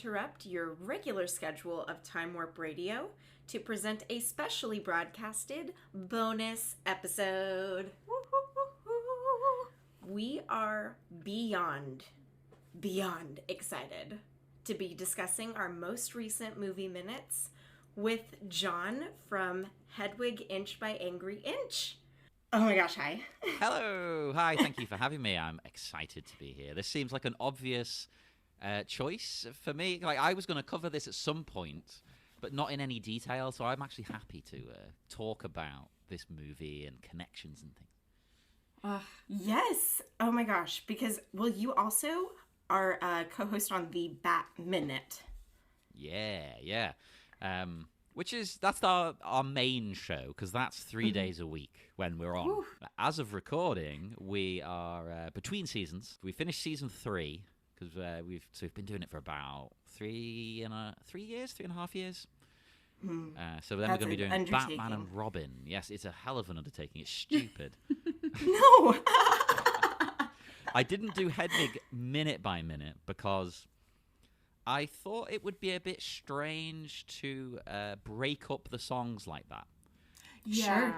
interrupt your regular schedule of Time Warp Radio to present a specially broadcasted bonus episode. We are beyond excited to be discussing our most recent movie minutes with Jon from Hedwig Inch by Angry Inch. Oh my gosh, hi. Hello. Hi, thank you for having me. I'm excited to be here. This seems like an obvious choice for me. Like, I was going to cover this at some point, but not in any detail, so I'm actually happy to talk about this movie and connections and things. Yes. Oh my gosh, because, well, you also are a co-host on the Bat Minute. Yeah. That's our main show, because that's 3 days a week when we're on. Woo. As of recording, we are between seasons. We finished season 3 because we've been doing it for about 3.5 years. So then we're going to be doing Batman and Robin. Yes, it's a hell of an undertaking. It's stupid. No. I didn't do Hedwig minute by minute because I thought it would be a bit strange to break up the songs like that. Yeah. Sure.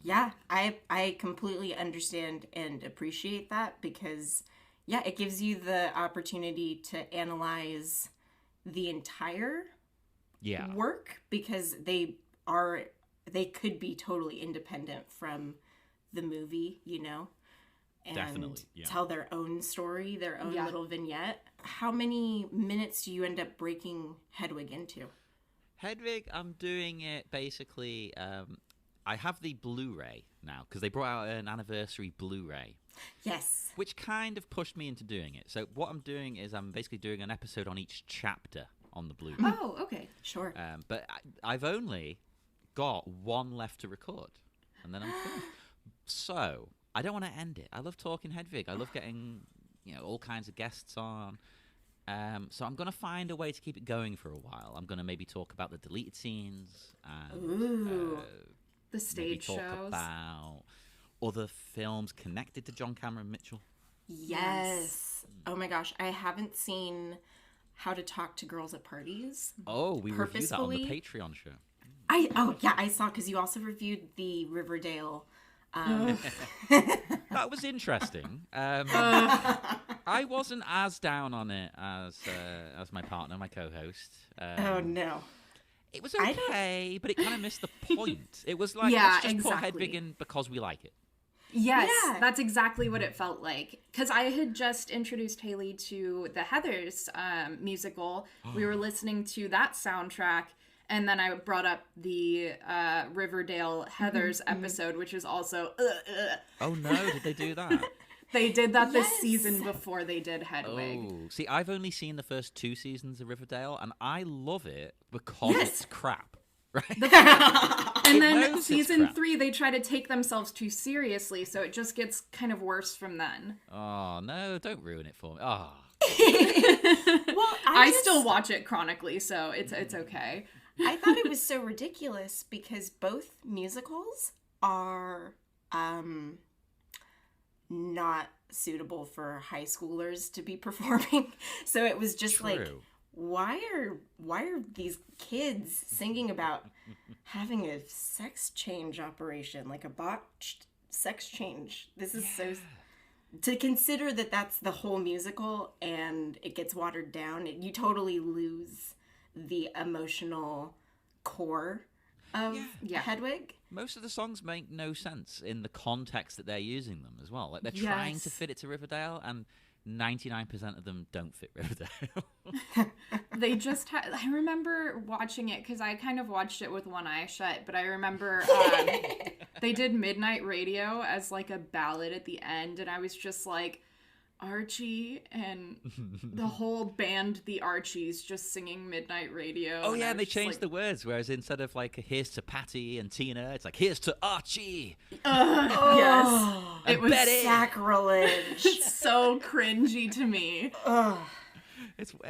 Yeah, I completely understand and appreciate that because, yeah, it gives you the opportunity to analyze the entire work because they could be totally independent from the movie, you know? And definitely, tell their own story, their own little vignette. How many minutes do you end up breaking Hedwig into? Hedwig, I'm doing it basically. I have the Blu-ray now because they brought out an anniversary Blu-ray. Yes. Which kind of pushed me into doing it. So what I'm doing is I'm basically doing an episode on each chapter on the Blu-ray. Oh, okay. Sure. But I've only got one left to record, and then I'm finished. So I don't want to end it. I love talking Hedwig. I love getting, all kinds of guests on. So I'm going to find a way to keep it going for a while. I'm going to maybe talk about the deleted scenes and the stage shows. Talk about other films connected to John Cameron Mitchell. Yes. Oh my gosh, I haven't seen How to Talk to Girls at Parties. Oh, we reviewed that on the Patreon show. I saw because you also reviewed the Riverdale. That was interesting. I wasn't as down on it as my partner, my co-host. Oh no, it was okay, but it kind of missed the point. It was like, let's just put Hedwig in because we like it. Yes, that's exactly what it felt like. Because I had just introduced Hayley to the Heathers musical. We were listening to that soundtrack. And then I brought up the Riverdale Heathers episode, which is also... Oh, no, did they do that? They did that this season before they did Hedwig. Oh, see, I've only seen the first 2 seasons of Riverdale, and I love it because it's crap, right? And then season 3, they try to take themselves too seriously, so it just gets kind of worse from then. Oh, no, don't ruin it for me. Oh. Well, I still watch it chronically, so it's okay. I thought it was so ridiculous because both musicals are not suitable for high schoolers to be performing. So it was just like, why are these kids singing about having a sex change operation, like a botched sex change? This is so... To consider that that's the whole musical and it gets watered down, you totally lose the emotional core of Hedwig. Most of the songs make no sense in the context that they're using them as well. Like, they're trying to fit it to Riverdale, and 99% of them don't fit Riverdale. They just I remember watching it because I kind of watched it with one eye shut, but I remember they did Midnight Radio as like a ballad at the end, and I was just like, Archie and the whole band, the Archies, just singing Midnight Radio. Oh, yeah, and they changed the words, whereas instead of like, here's to Patty and Tina, it's like, here's to Archie. Yes. It was Betty. Sacrilege. It's so cringy to me.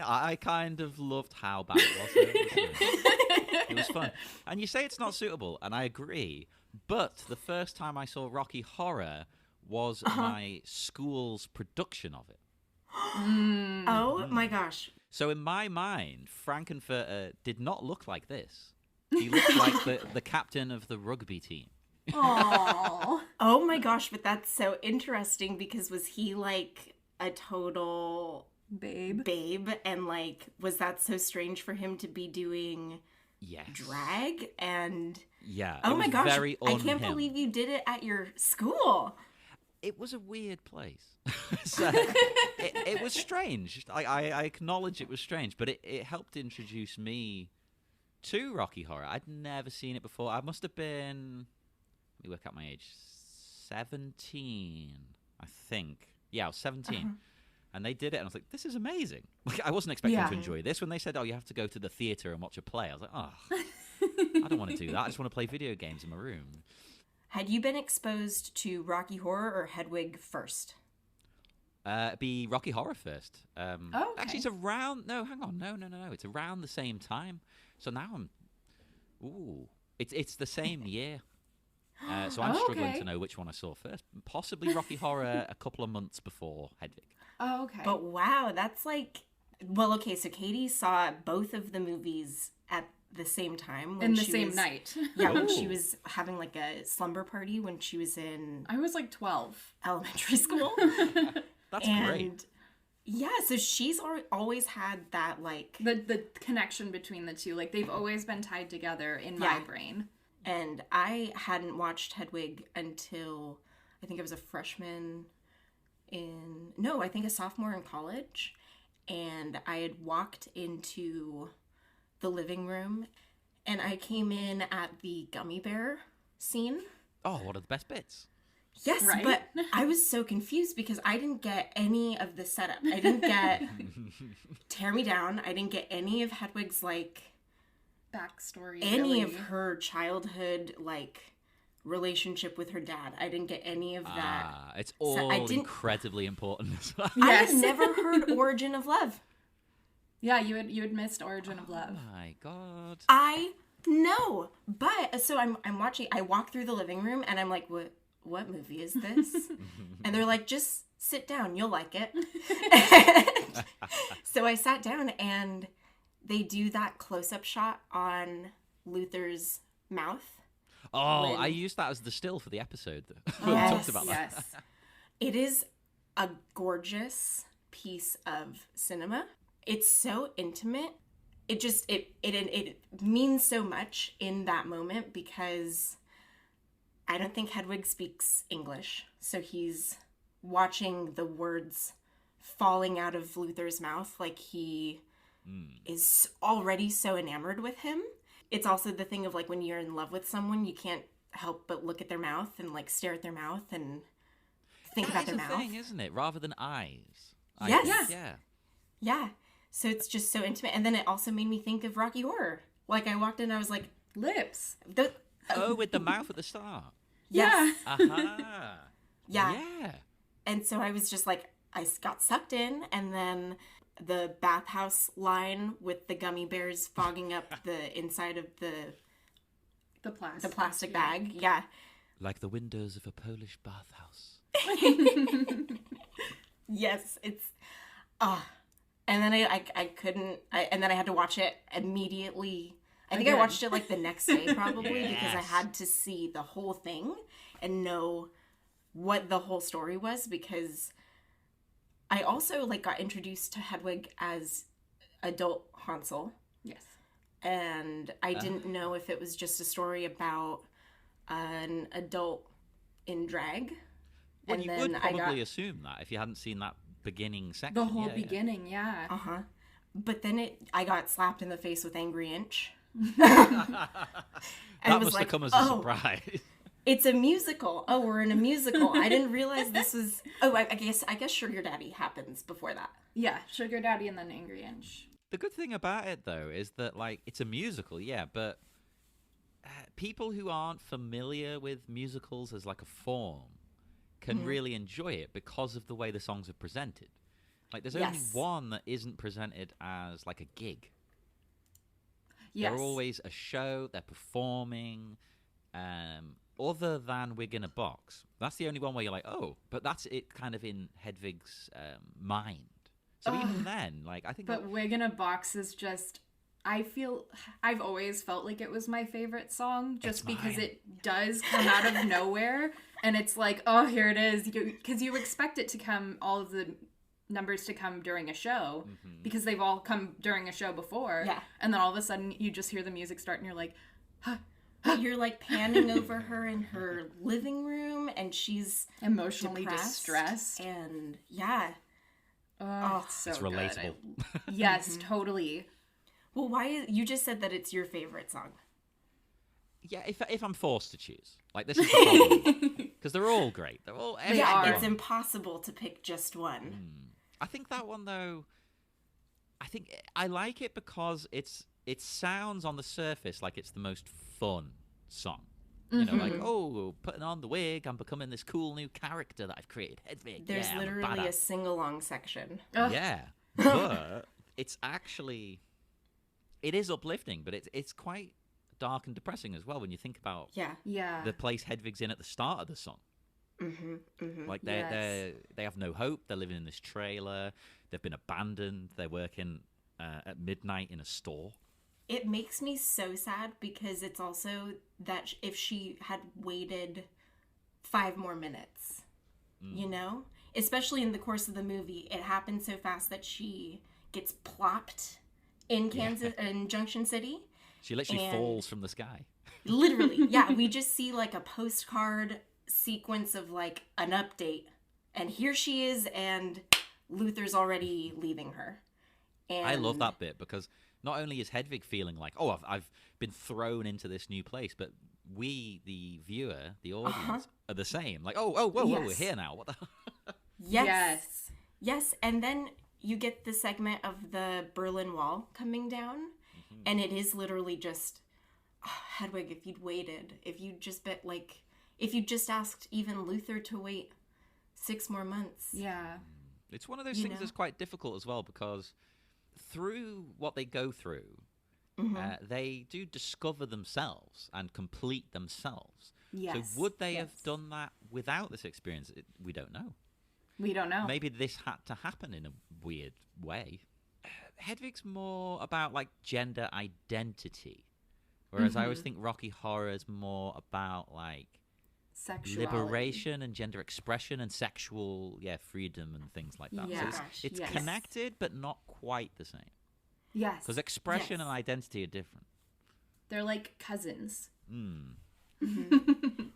I kind of loved how bad it was. It was fun. And you say it's not suitable, and I agree, but the first time I saw Rocky Horror was my school's production of it. Oh my gosh. So in my mind, Frankenfurter did not look like this. He looked like the captain of the rugby team. Aww. Oh my gosh, but that's so interesting because was he like a total babe and like was that so strange for him to be doing drag and oh my gosh, I can't believe you did it at your school. It was a weird place. So it was strange. I acknowledge it was strange, but it helped introduce me to Rocky Horror. I'd never seen it before. I must have been, let me work out my age, 17, I think. Yeah, I was 17. And they did it, and I was like, this is amazing. Like, I wasn't expecting to enjoy this. When they said, oh, you have to go to the theater and watch a play, I was like, oh, I don't want to do that. I just want to play video games in my room. Had you been exposed to Rocky Horror or Hedwig first? It'd be Rocky Horror first. Okay. Actually, it's around... No, hang on. No. It's around the same time. So now I'm... Ooh. It's the same year. So I'm struggling to know which one I saw first. Possibly Rocky Horror a couple of months before Hedwig. Oh, okay. But wow, that's like... Well, okay, so Katie saw both of the movies at the same time. In the same night. Yeah, when she was having like a slumber party when she was in... I was like 12. Elementary school. That's great. Yeah, so she's always had that like... The connection between the two. Like, they've always been tied together in my brain. And I hadn't watched Hedwig until I think I was a freshman I think a sophomore in college. And I had walked into the living room and I came in at the gummy bear scene. Oh, one of the best bits. Yes, right? But I was so confused because I didn't get any of the setup. I didn't get Tear Me Down. I didn't get any of Hedwig's like backstory, any of her childhood like relationship with her dad. I didn't get any of that. It's all incredibly important as well. Yes. I had never heard Origin of Love. Yeah, you had missed Origin of Love. Oh my god. I know, but so I'm watching. I walk through the living room and I'm like, what movie is this? And they're like, just sit down, you'll like it. So I sat down and they do that close-up shot on Luther's mouth. Oh, I used that as the still for the episode. We talked about that. Yes. It is a gorgeous piece of cinema. It's so intimate. It just it means so much in that moment because I don't think Hedwig speaks English. So he's watching the words falling out of Luther's mouth like he is already so enamored with him. It's also the thing of like when you're in love with someone, you can't help but look at their mouth and like stare at their mouth and think about their mouth. That's the thing, isn't it? Rather than eyes. Yes. Yeah. So it's just so intimate. And then it also made me think of Rocky Horror. Like I walked in, I was like, lips. With the mouth at the start. Yes. Aha. Yeah. And so I was just like, I got sucked in, and then the bathhouse line with the gummy bears fogging up the inside of the plastic bag. Yeah. Like the windows of a Polish bathhouse. Yes, it's and then I couldn't and then I had to watch it immediately. I think I watched it like the next day probably because I had to see the whole thing and know what the whole story was, because I also like got introduced to Hedwig as adult Hansel. Yes. And I didn't know if it was just a story about an adult in drag. Well, and you then would probably assume that if you hadn't seen that beginning section. The whole beginning, yeah. Uh-huh. But then I got slapped in the face with Angry Inch. That must have come as a surprise. It's a musical. Oh, we're in a musical. I didn't realize this was... Oh, I guess Sugar Daddy happens before that. Yeah, Sugar Daddy and then Angry Inch. The good thing about it, though, is that, like, it's a musical, yeah, but people who aren't familiar with musicals as, like, a form can really enjoy it because of the way the songs are presented. Like, there's only one that isn't presented as, like, a gig. Yes. They're always a show, they're performing, other than Wig in a Box. That's the only one where you're like, oh, but that's it kind of in Hedwig's mind. So even then, like, I think... But Wig in a Box is just... I've always felt like it was my favorite song, just because it does come out of nowhere, and it's like, oh, here it is, because you expect it to come, all of the numbers to come during a show, because they've all come during a show before, and then all of a sudden you just hear the music start, and you're like, huh. You're like panning over her in her living room, and she's emotionally distressed, and it's relatable. Yes, totally. Well, you just said that it's your favorite song? Yeah, if I'm forced to choose, like, this is the problem, because they're all great. They're all... It's impossible to pick just one. I think that one, though, I like it because it sounds on the surface like it's the most fun song. You know, like, oh, putting on the wig, I'm becoming this cool new character that I've created, Hedwig. There's literally a sing-along section. Yeah, but it's actually... It is uplifting, but it's quite dark and depressing as well when you think about the place Hedwig's in at the start of the song. Like, they have no hope. They're living in this trailer. They've been abandoned. They're working at midnight in a store. It makes me so sad, because it's also that if she had waited 5 more minutes, you know? Especially in the course of the movie, it happens so fast that she gets plopped in Kansas, in Junction City. She literally falls from the sky. Literally, yeah. We just see like a postcard sequence of like an update, and here she is, and Luther's already leaving her. And I love that bit, because not only is Hedwig feeling like, oh, I've been thrown into this new place, but we, the viewer, the audience, are the same. Like, whoa, we're here now. What the? Yes. And then you get the segment of the Berlin Wall coming down, and it is literally just, Hedwig, if you'd waited, if you just asked even Luther to wait 6 more months. Yeah. It's one of those things that's quite difficult as well, because through what they go through, they do discover themselves and complete themselves. Yes. So would they have done that without this experience? We don't know. We don't know. Maybe this had to happen in a weird way. Hedwig's more about, like, gender identity, whereas I always think Rocky Horror is more about, like, sexuality, liberation and gender expression and sexual freedom and things like that. Yeah. So it's connected, but not quite the same. Yes. Because expression and identity are different. They're like cousins.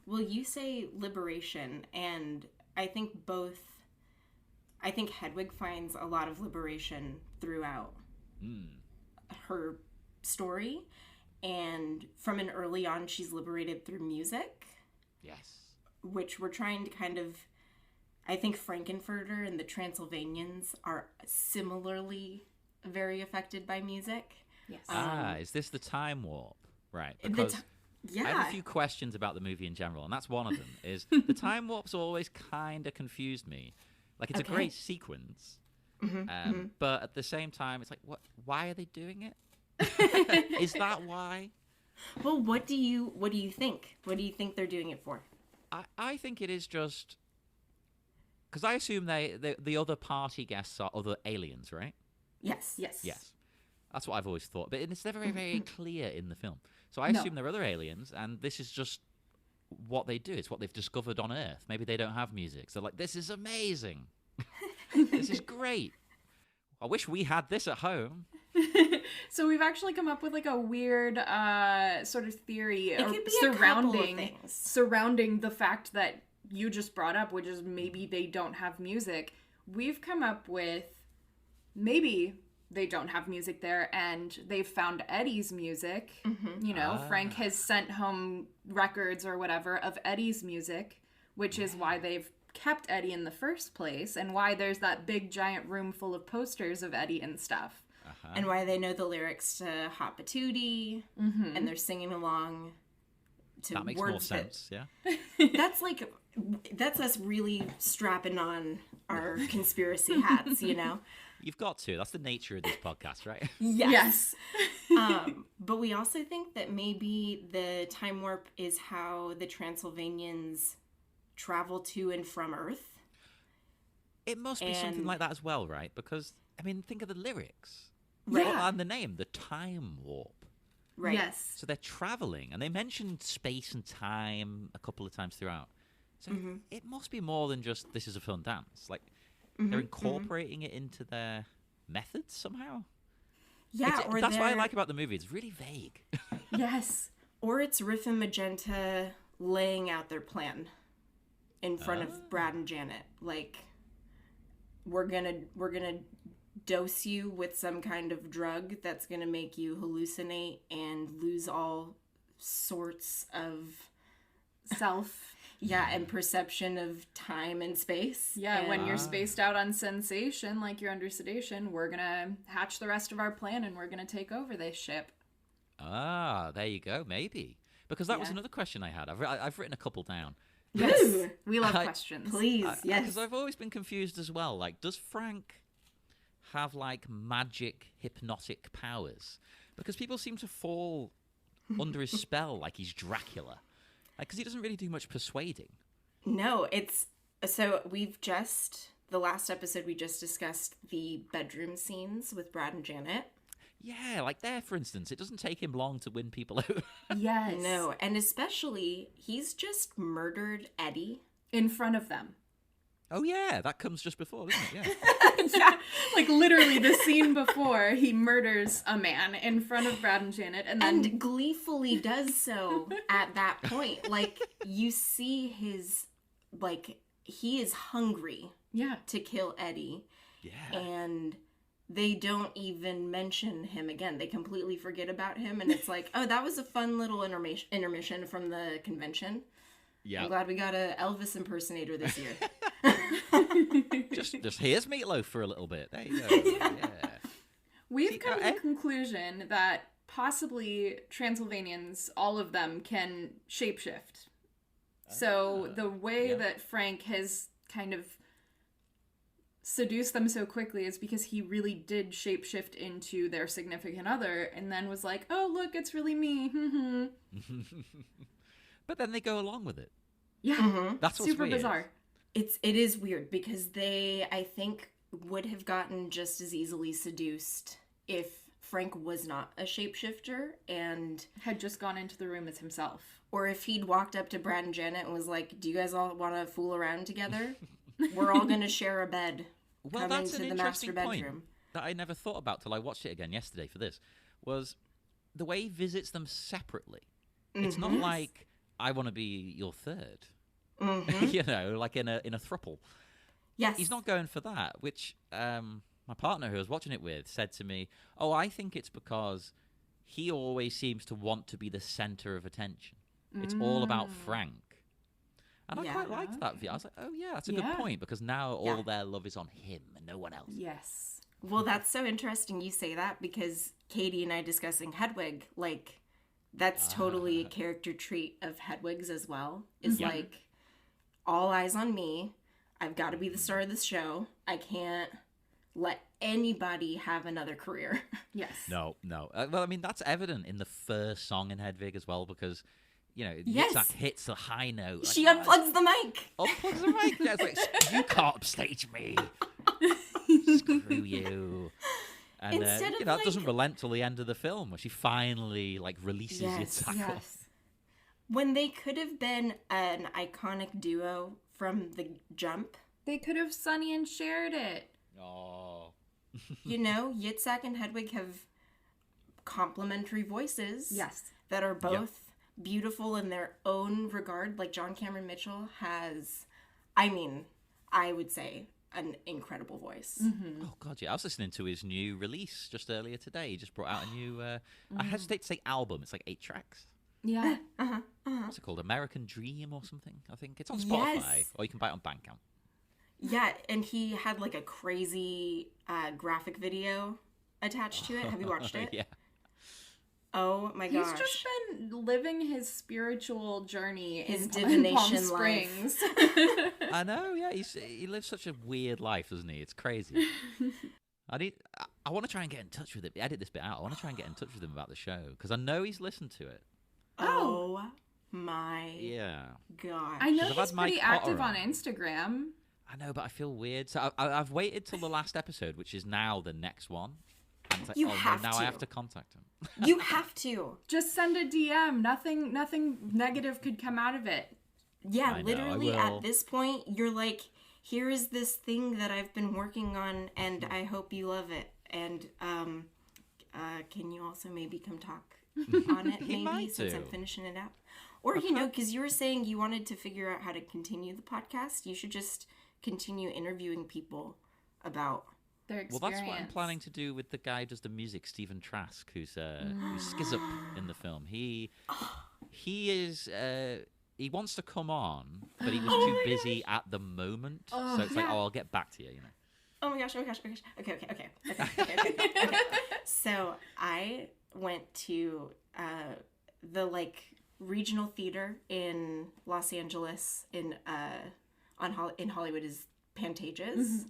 Well, you say liberation, and I think Hedwig finds a lot of liberation throughout her story, and from an early on, she's liberated through music. Yes. Which we're trying to kind of, I think Frankenfurter and the Transylvanians are similarly very affected by music. Yes. Is this the time warp? Right. Because I have a few questions about the movie in general, and that's one of them, is the time warp's always kind of confused me. Like, it's a great sequence, but at the same time, it's like, why are they doing it? Is that why? Well, what do you think? What do you think they're doing it for? I think it is just... Because I assume the other party guests are other aliens, right? Yes. That's what I've always thought. But it's never very, very clear in the film. So I assume they're other aliens, and this is just what they do. It's what they've discovered on Earth. Maybe they don't have music. So, like, this is amazing. This is great. I wish we had this at home. So we've actually come up with like a weird sort of theory surrounding the fact that you just brought up, which is maybe they don't have music. We've come up with maybe they don't have music there and they've found Eddie's music. You know, Frank has sent home records or whatever of Eddie's music, which is why they've kept Eddie in the first place, and why there's that big giant room full of posters of Eddie and stuff. And why they know the lyrics to Hot Patootie, and they're singing along to that makes words more sense, yeah. That's us really strapping on our conspiracy hats, you know? You've got to. That's the nature of this podcast, right? Yes. But we also think that maybe the time warp is how the Transylvanians travel to and from Earth. It must be something like that as well, right? Because I mean, think of the lyrics. Right. And the name, the time warp. Right. Yes. So they're traveling, and they mentioned space and time a couple of times throughout. So it must be more than just this is a fun dance. Like they're incorporating it into their methods somehow. Yeah, That's what I like about the movie. It's really vague. Yes. Or it's Riff and Magenta laying out their plan in front of Brad and Janet. Like, we're gonna dose you with some kind of drug that's gonna make you hallucinate and lose all sorts of Self. and perception of time and space. Yeah, and when you're spaced out on sensation, like you're under sedation, we're gonna hatch the rest of our plan and we're gonna take over this ship. There you go. Maybe. Because that was another question I had. I've written a couple down. Yes. We love questions. Please, yes. Because I've always been confused as well. Like, does Frank have, like, magic hypnotic powers? Because people seem to fall under his spell like he's Dracula. Because he doesn't really do much persuading. No, it's... So the last episode we just discussed the bedroom scenes with Brad and Janet. Yeah, like there, for instance. It doesn't take him long to win people over. Yes. No, and especially, he's just murdered Eddie. In front of them. Oh, yeah, that comes just before, doesn't it? Yeah. Yeah. Like, literally, the scene before, he murders a man in front of Brad and Janet, and then... And gleefully does so at that point. Like, you see his... Like, he is hungry to kill Eddie. Yeah. And... They don't even mention him again. They completely forget about him. And it's like, oh, that was a fun little intermission from the convention. Yeah. I'm glad we got a Elvis impersonator this year. just here's Meatloaf for a little bit. There you go. Yeah. We've come to the conclusion that possibly Transylvanians, all of them, can shapeshift. So the way that Frank has kind of seduced them so quickly is because he really did shapeshift into their significant other and then was like, oh, look, it's really me. But then they go along with it. Yeah. That's what's super weird. bizarre. It is weird because they, I think, would have gotten just as easily seduced if Frank was not a shapeshifter and had just gone into the room as himself. Or if he'd walked up to Brad and Janet and was like, do you guys all want to fool around together? We're all going to share a bed. Well, Come that's into an the master interesting point bedroom. that I never thought about till I watched it again yesterday for this, was the way he visits them separately. It's not like, I want to be your third. You know, like in a throuple. Yes. He's not going for that, which my partner who I was watching it with said to me, oh, I think it's because he always seems to want to be the center of attention. It's all about Frank. And I quite liked that view. I was like, oh, yeah, that's a good point, because now all their love is on him and no one else. Yes. Well, that's so interesting you say that, because Katie and I discussing Hedwig, like, that's totally a character trait of Hedwig's as well. Is like, all eyes on me. I've got to be the star of this show. I can't let anybody have another career. Yes. No. Well, I mean, that's evident in the first song in Hedwig as well, because... You know, yes. Yitzhak hits the high note. She unplugs the mic. Unplugs the mic. Yeah, it's like, you can't upstage me. Screw you. And Instead of that doesn't relent till the end of the film, where she finally like releases Yitzhak. Yes. When they could have been an iconic duo from the jump. They could have Sonny and shared it. Oh. You know, Yitzhak and Hedwig have complementary voices. Yes. That are both beautiful in their own regard. Like John Cameron Mitchell has, I mean, I would say an incredible voice. Oh god, yeah. I was listening to his new release just earlier today. He just brought out a new I hesitate to say album. It's like 8 tracks. Yeah. What's it called? American Dream or something? I think it's on Spotify, or you can buy it on Bandcamp. Yeah, and he had like a crazy graphic video attached to it. Have you watched it? Yeah. Oh my gosh. He's just been living his spiritual journey his in divination Palm life. Springs. I know, yeah. He lives such a weird life, doesn't he? It's crazy. I want to try and get in touch with him. Edit this bit out. I want to try and get in touch with him about the show, because I know he's listened to it. Oh my yeah. gosh. I know I've he's had Mike pretty Potter active on on. Instagram. I know, but I feel weird. So I've waited till the last episode, which is now the next one. And it's like, You oh, have no, now to. I have to contact him. You have to. Just send a DM. Nothing negative could come out of it. Yeah, I know, literally I will. at this point, you're like, here is this thing that I've been working on, and I hope you love it. And can you also maybe come talk on it, He maybe, might since I'm do. finishing it up? Or, you know, because you were saying you wanted to figure out how to continue the podcast, you should just continue interviewing people about... Their Well, experience. that's what I'm planning to do with the guy who does the music, Stephen Trask, who's SKSZP in the film. He is... he wants to come on, but he was too busy at the moment. So it's like, I'll get back to you, you know. Oh my gosh. Okay. So I went to the like regional theater in Los Angeles in Hollywood is Pantages.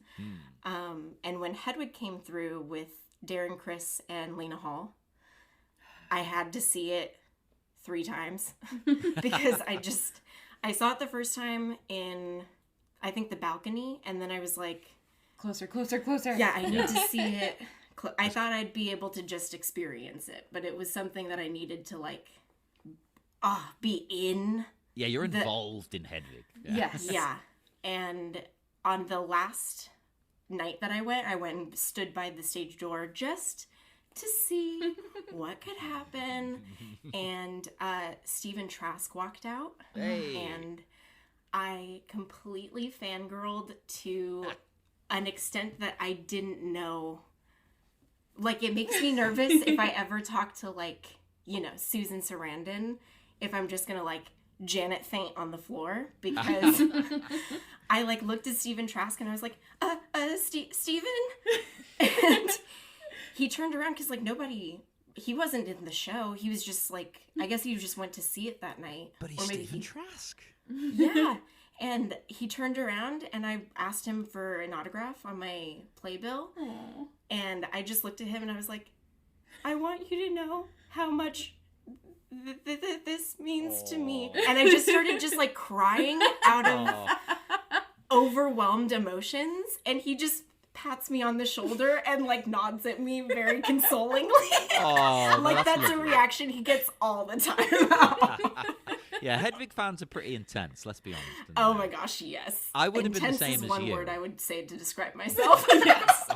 And when Hedwig came through with Darren Criss and Lena Hall, I had to see it 3 times because I saw it the first time in, I think, the balcony, and then I was like, Closer. yeah, I need to see it. I thought I'd be able to just experience it, but it was something that I needed to like, be in. Yeah, you're involved in Hedwig. Yeah. Yes. Yeah. And on the last night that I went and stood by the stage door just to see what could happen. And Stephen Trask walked out. Hey. And I completely fangirled to an extent that I didn't know. Like, it makes me nervous if I ever talk to, like, you know, Susan Sarandon, if I'm just gonna, like, Janet faint on the floor, because I, like, looked at Stephen Trask and I was like, Stephen? And he turned around because, like, he wasn't in the show. He was just, like, I guess he just went to see it that night. But he's Stephen Trask. Yeah. And he turned around and I asked him for an autograph on my playbill. Aww. And I just looked at him and I was like, I want you to know how much this means to me. And I just started just like crying out of overwhelmed emotions. And he just pats me on the shoulder and like nods at me very consolingly. Like that's a reaction he gets all the time. Yeah, Hedwig fans are pretty intense, let's be honest. Oh my gosh, yes. I would have been the Intense same is as one you. word I would say to describe myself. Yes.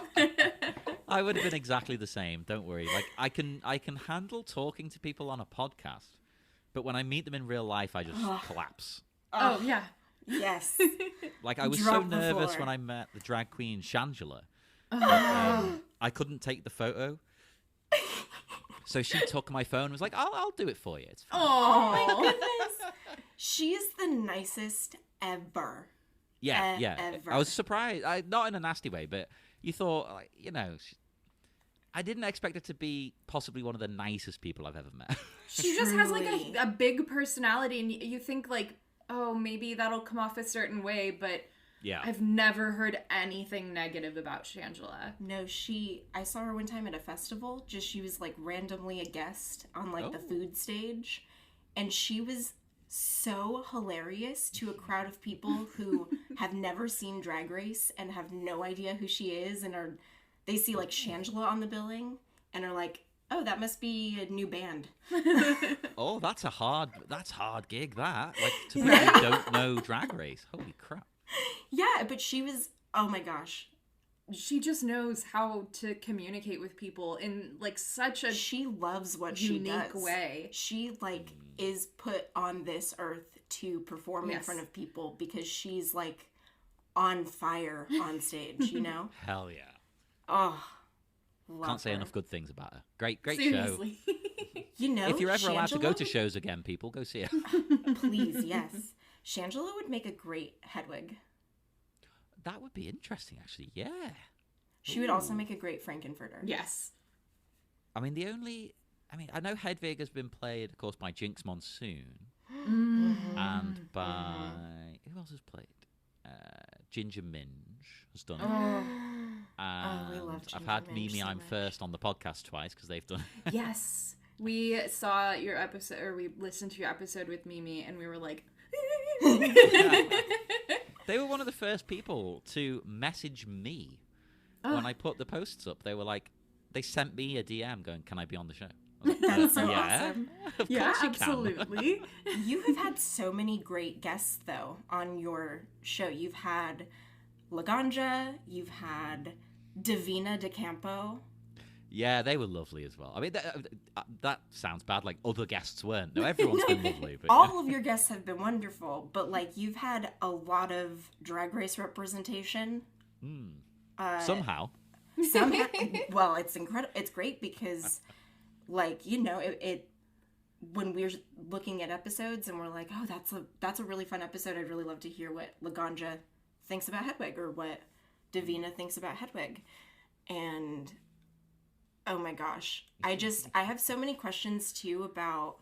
I would have been exactly the same, don't worry. Like I can handle talking to people on a podcast, but when I meet them in real life I just collapse. Oh yeah. Yes. Like I was Drop so the nervous floor. when I met the drag queen Shangela. I couldn't take the photo. So she took my phone and was like, I'll do it for you. It's fine. Oh Goodness. She is the nicest ever. Yeah. Ever. I was surprised. Not in a nasty way, but you thought, like, you know, I didn't expect her to be possibly one of the nicest people I've ever met. She just has like Truly. a big personality, and you think like, oh, maybe that'll come off a certain way, but Yeah. I've never heard anything negative about Shangela. No, I saw her one time at a festival. She was like randomly a guest on like the Oh. food stage. And she was so hilarious to a crowd of people who have never seen Drag Race and have no idea who she is. And they see like Shangela on the billing and are like, oh, that must be a new band. Oh, that's a hard gig, that. Like, to people who don't know Drag Race. Holy crap. Yeah, but she was, oh my gosh. She just knows how to communicate with people in like such a She loves what she unique does. way. She like is put on this earth to perform in Yes. front of people because she's like on fire on stage, you know? Hell yeah. Oh, love Can't say her. enough good things about her. Great show. Seriously. You know, If you're ever allowed to go to Shangela- shows again, people, go see her. Please, yes. Shangela would make a great Hedwig. That would be interesting, actually. Yeah. She would also make a great Frankenfurter. Yes. I mean, I know Hedwig has been played, of course, by Jinx Monsoon and by who else has played? Ginger Minge has done it. And we love I've Ginger had Minge Mimi so I'm much. First on the podcast twice because they've done it. Yes. We saw your episode, or we listened to your episode with Mimi, and we were like, They were one of the first people to message me when I put the posts up. They were like, they sent me a DM going, "Can I be on the show?" I was like, That's so awesome. Of Yeah, course you can. absolutely. You have had so many great guests, though, on your show. You've had Laganja, you've had Davina DeCampo. Yeah, they were lovely as well. I mean, that sounds bad, like other guests weren't. No, everyone's been lovely. But All of your guests have been wonderful, but like you've had a lot of Drag Race representation. somehow. Somehow, well, it's incredible. It's great because, like, you know, it when we're looking at episodes and we're like, oh, that's a really fun episode. I'd really love to hear what Laganja thinks about Hedwig or what Davina thinks about Hedwig, and oh my gosh, I have so many questions too about.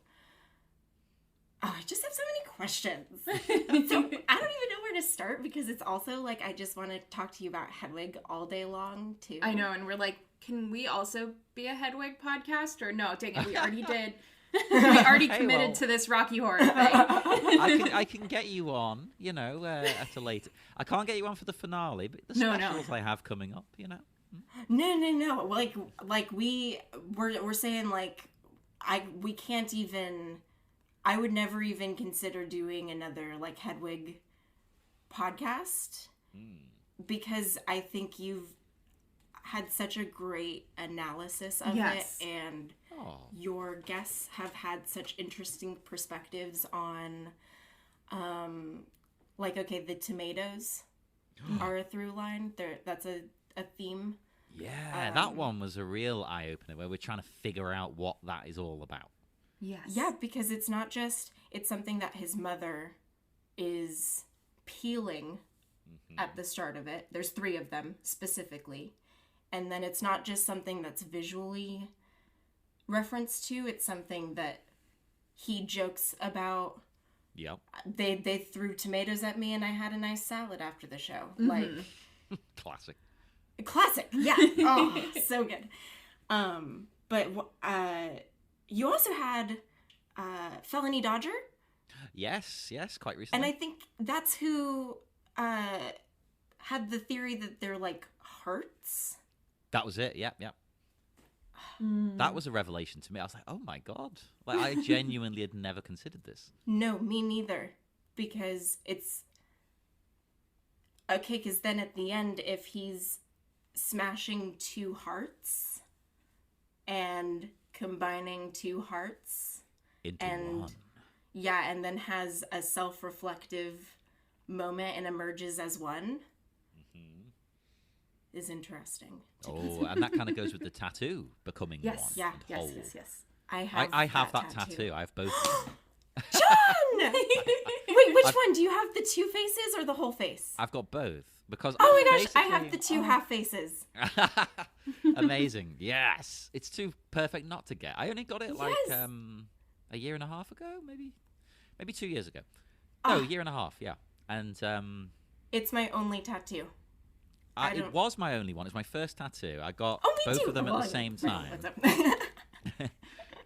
Oh, I just have so many questions. So I don't even know where to start because it's also like I just want to talk to you about Hedwig all day long too. I know, and we're like, can we also be a Hedwig podcast? Or no, dang it, we already did. We already committed to this Rocky Horror thing. I can get you on, you know, at a later. I can't get you on for the finale, but the specials I have coming up, you know. No. Like we're saying like we can't even. I would never even consider doing another like Hedwig podcast because I think you've had such a great analysis of it, and your guests have had such interesting perspectives on, like, okay, the tomatoes are a through line. That's a theme. Yeah, that one was a real eye-opener where we're trying to figure out what that is all about. Yes. Yeah, because it's not just, it's something that his mother is peeling at the start of it. There's 3 of them specifically. And then it's not just something that's visually referenced to, it's something that he jokes about. Yep. They threw tomatoes at me and I had a nice salad after the show. Like Classic, yeah. Oh, so good. But you also had Felony Dodger. Yes, quite recently. And I think that's who had the theory that they're like hearts. That was it, yep. That was a revelation to me. I was like, oh my God. Like, I genuinely had never considered this. No, me neither. Because it's... Okay, because then at the end, if he's smashing 2 hearts and combining 2 hearts into one. Yeah, and then has a self-reflective moment and emerges as one is interesting. Oh, and that kind of goes with the tattoo becoming one. Yes. I have that tattoo. I have both. John! Wait, which one? Do you have the 2 faces or the whole face? I've got both because. Oh my gosh, I have the 2 half faces. Amazing. Yes, it's too perfect not to get. I only got it like a year and a half ago, maybe 2 years ago. No, a year and a half. Yeah, and it's my only tattoo. It was my only one. It's my first tattoo. I got me both too. of them at the same time. What's up?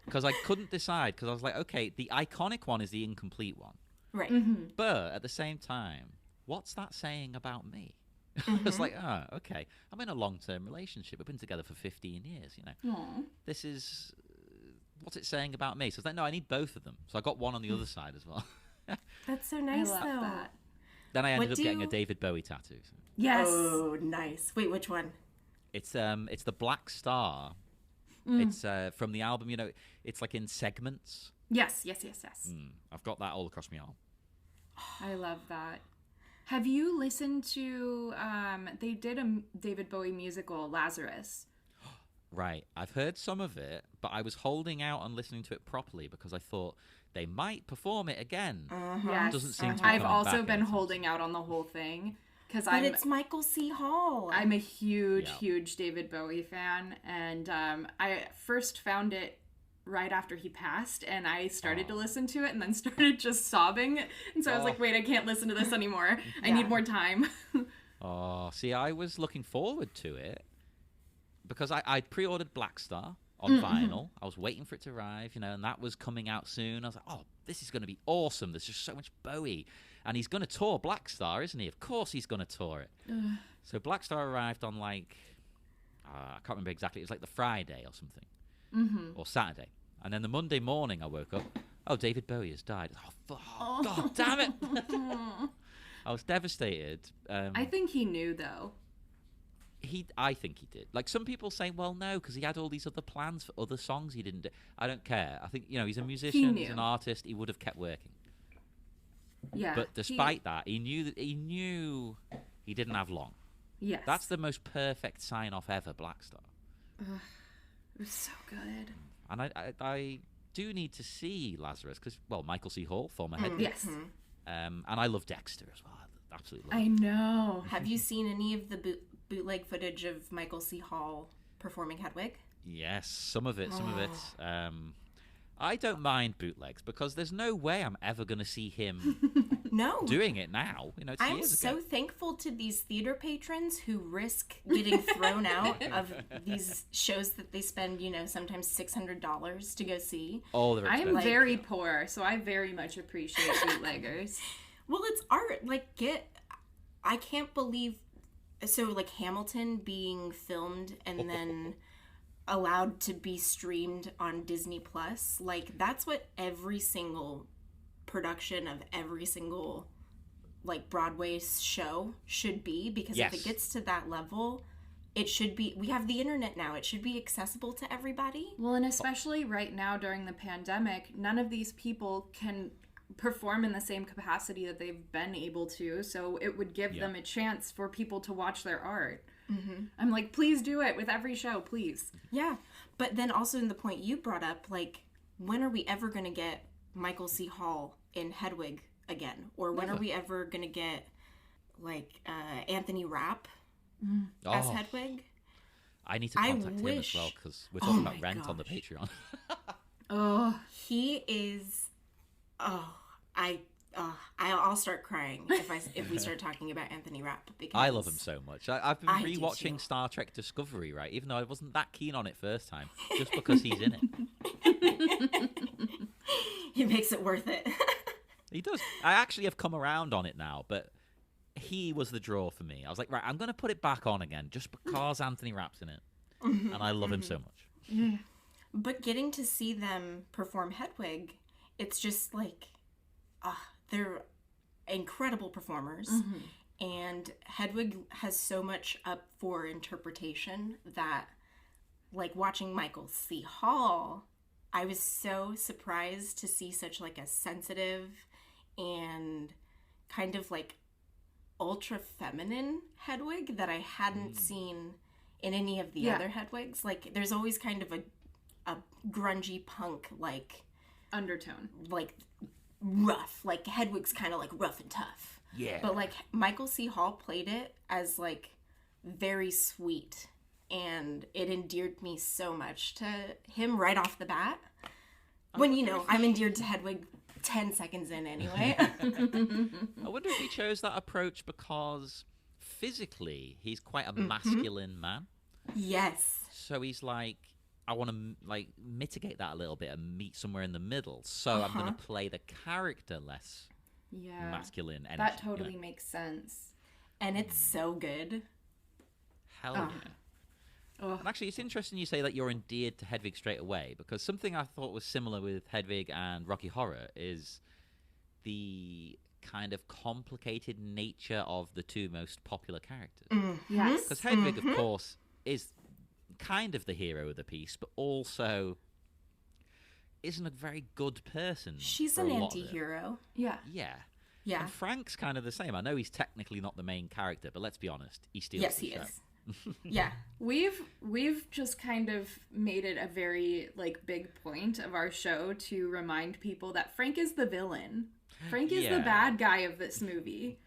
Because I couldn't decide. Because I was like, okay, the iconic one is the incomplete one, right? But at the same time, what's that saying about me? I was like, oh, okay. I'm in a long-term relationship. We've been together for 15 years, you know. Aww. This is... what's it saying about me? So I was like, no, I need both of them. So I got one on the other side as well. That's so nice, I love though. that. Then I ended up getting a David Bowie tattoo. So. Yes. Oh, nice. Wait, which one? It's the Black Star. It's from the album, you know, it's like in segments. Yes. I've got that all across my arm. I love that. Have you listened to, they did a David Bowie musical, Lazarus. Right. I've heard some of it, but I was holding out on listening to it properly because I thought they might perform it again. Yes. Doesn't seem to be I've coming also back been anytime holding out on the whole thing. But it's Michael C. Hall. I'm a huge David Bowie fan, and I first found it right after he passed, and I started to listen to it and then started just sobbing. And so I was like, wait, I can't listen to this anymore. I need more time. See, I was looking forward to it because I'd pre-ordered Black Star, on vinyl. I was waiting for it to arrive, and that was coming out soon. I was like, oh, this is going to be awesome. There's just so much Bowie. And he's going to tour Black Star, isn't he? Of course he's going to tour it. So Black Star arrived on, I can't remember exactly. It was like the Friday or something. Or Saturday. And then the Monday morning I woke up, oh, David Bowie has died. Oh, God damn it. I was devastated. I think he knew, though. I think he did. Like, some people saying, well, no, because he had all these other plans for other songs he didn't do. I don't care. I think, he's a musician, he's an artist, he would have kept working. Yeah. But despite that, he knew he didn't have long. Yes. That's the most perfect sign-off ever, Black Star. It was so good. And I do need to see Lazarus, because, Michael C. Hall, former Hedwig. Yes. And I love Dexter as well. I absolutely love I know. Have you seen any of the bootleg footage of Michael C. Hall performing Hedwig? Yes, some of it. I don't mind bootlegs because there's no way I'm ever going to see him doing it now. It's I'm years so ago. thankful to these theater patrons who risk getting thrown out of these shows that they spend, sometimes $600 to go see. Oh, they're I expensive. am very poor, so I very much appreciate bootleggers. Well, it's art. I can't believe. So, Hamilton being filmed and then allowed to be streamed on Disney Plus, that's what every single production of every single Broadway show should be, because if it gets to that level, it should be. We have the internet now. It should be accessible to everybody. Well, and especially right now during the pandemic, none of these people can perform in the same capacity that they've been able to, so it would give them a chance for people to watch their art. I'm like, please do it with every show, please. Yeah, but then also in the point you brought up, when are we ever going to get Michael C. Hall in Hedwig again? Or when are we ever going to get, Anthony Rapp as Hedwig? I need to contact him as well, because we're talking about Rent on the Patreon. He is... I'll start crying if we start talking about Anthony Rapp, because I love him so much. I've been rewatching too. Star Trek Discovery, right? Even though I wasn't that keen on it first time, just because he's in it. He makes it worth it. He does. I actually have come around on it now, but he was the draw for me. I was like, right, I'm going to put it back on again just because Anthony Rapp's in it, and I love him so much. But getting to see them perform Hedwig, it's just they're incredible performers, and Hedwig has so much up for interpretation that, watching Michael C. Hall, I was so surprised to see such a sensitive and kind of ultra feminine Hedwig that I hadn't seen in any of the other Hedwigs. There's always kind of a grungy punk Undertone. Rough. Hedwig's kind of rough and tough. Yeah. But Michael C. Hall played it as very sweet, and it endeared me so much to him right off the bat. When I'm endeared to Hedwig 10 seconds in anyway. I wonder if he chose that approach because physically he's quite a masculine man. Yes. So he's I want to mitigate that a little bit and meet somewhere in the middle. So I'm going to play the character less masculine energy. That totally makes sense. And it's so good. Hell yeah. And actually, it's interesting you say that you're endeared to Hedwig straight away, because something I thought was similar with Hedwig and Rocky Horror is the kind of complicated nature of the two most popular characters. Yes. Because Hedwig, of course, is kind of the hero of the piece, but also isn't a very good person. She's for an a lot of it. anti-hero. Yeah. Yeah. Yeah. And Frank's kind of the same. I know he's technically not the main character, but let's be honest, he steals Yes, the he show. is. Yeah. We've just kind of made it a very big point of our show to remind people that Frank is the villain. Frank is the bad guy of this movie.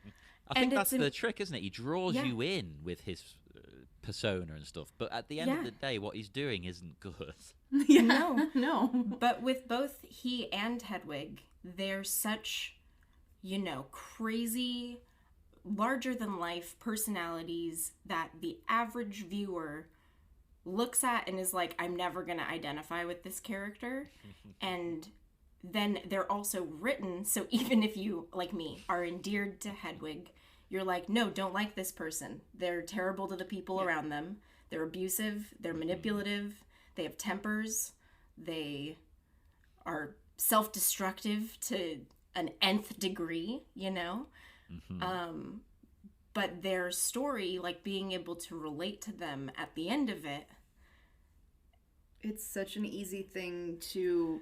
I think that's the trick, isn't it? He draws you in with his persona and stuff, but at the end of the day, what he's doing isn't good. No. But with both he and Hedwig, they're such, crazy, larger-than-life personalities that the average viewer looks at and is like, I'm never going to identify with this character. And then they're also written, so even if you, like me, are endeared to Hedwig, you're like, no, don't like this person. They're terrible to the people around them. They're abusive. They're manipulative. They have tempers. They are self-destructive to an nth degree, you know? But their story, like being able to relate to them at the end of it. It's such an easy thing to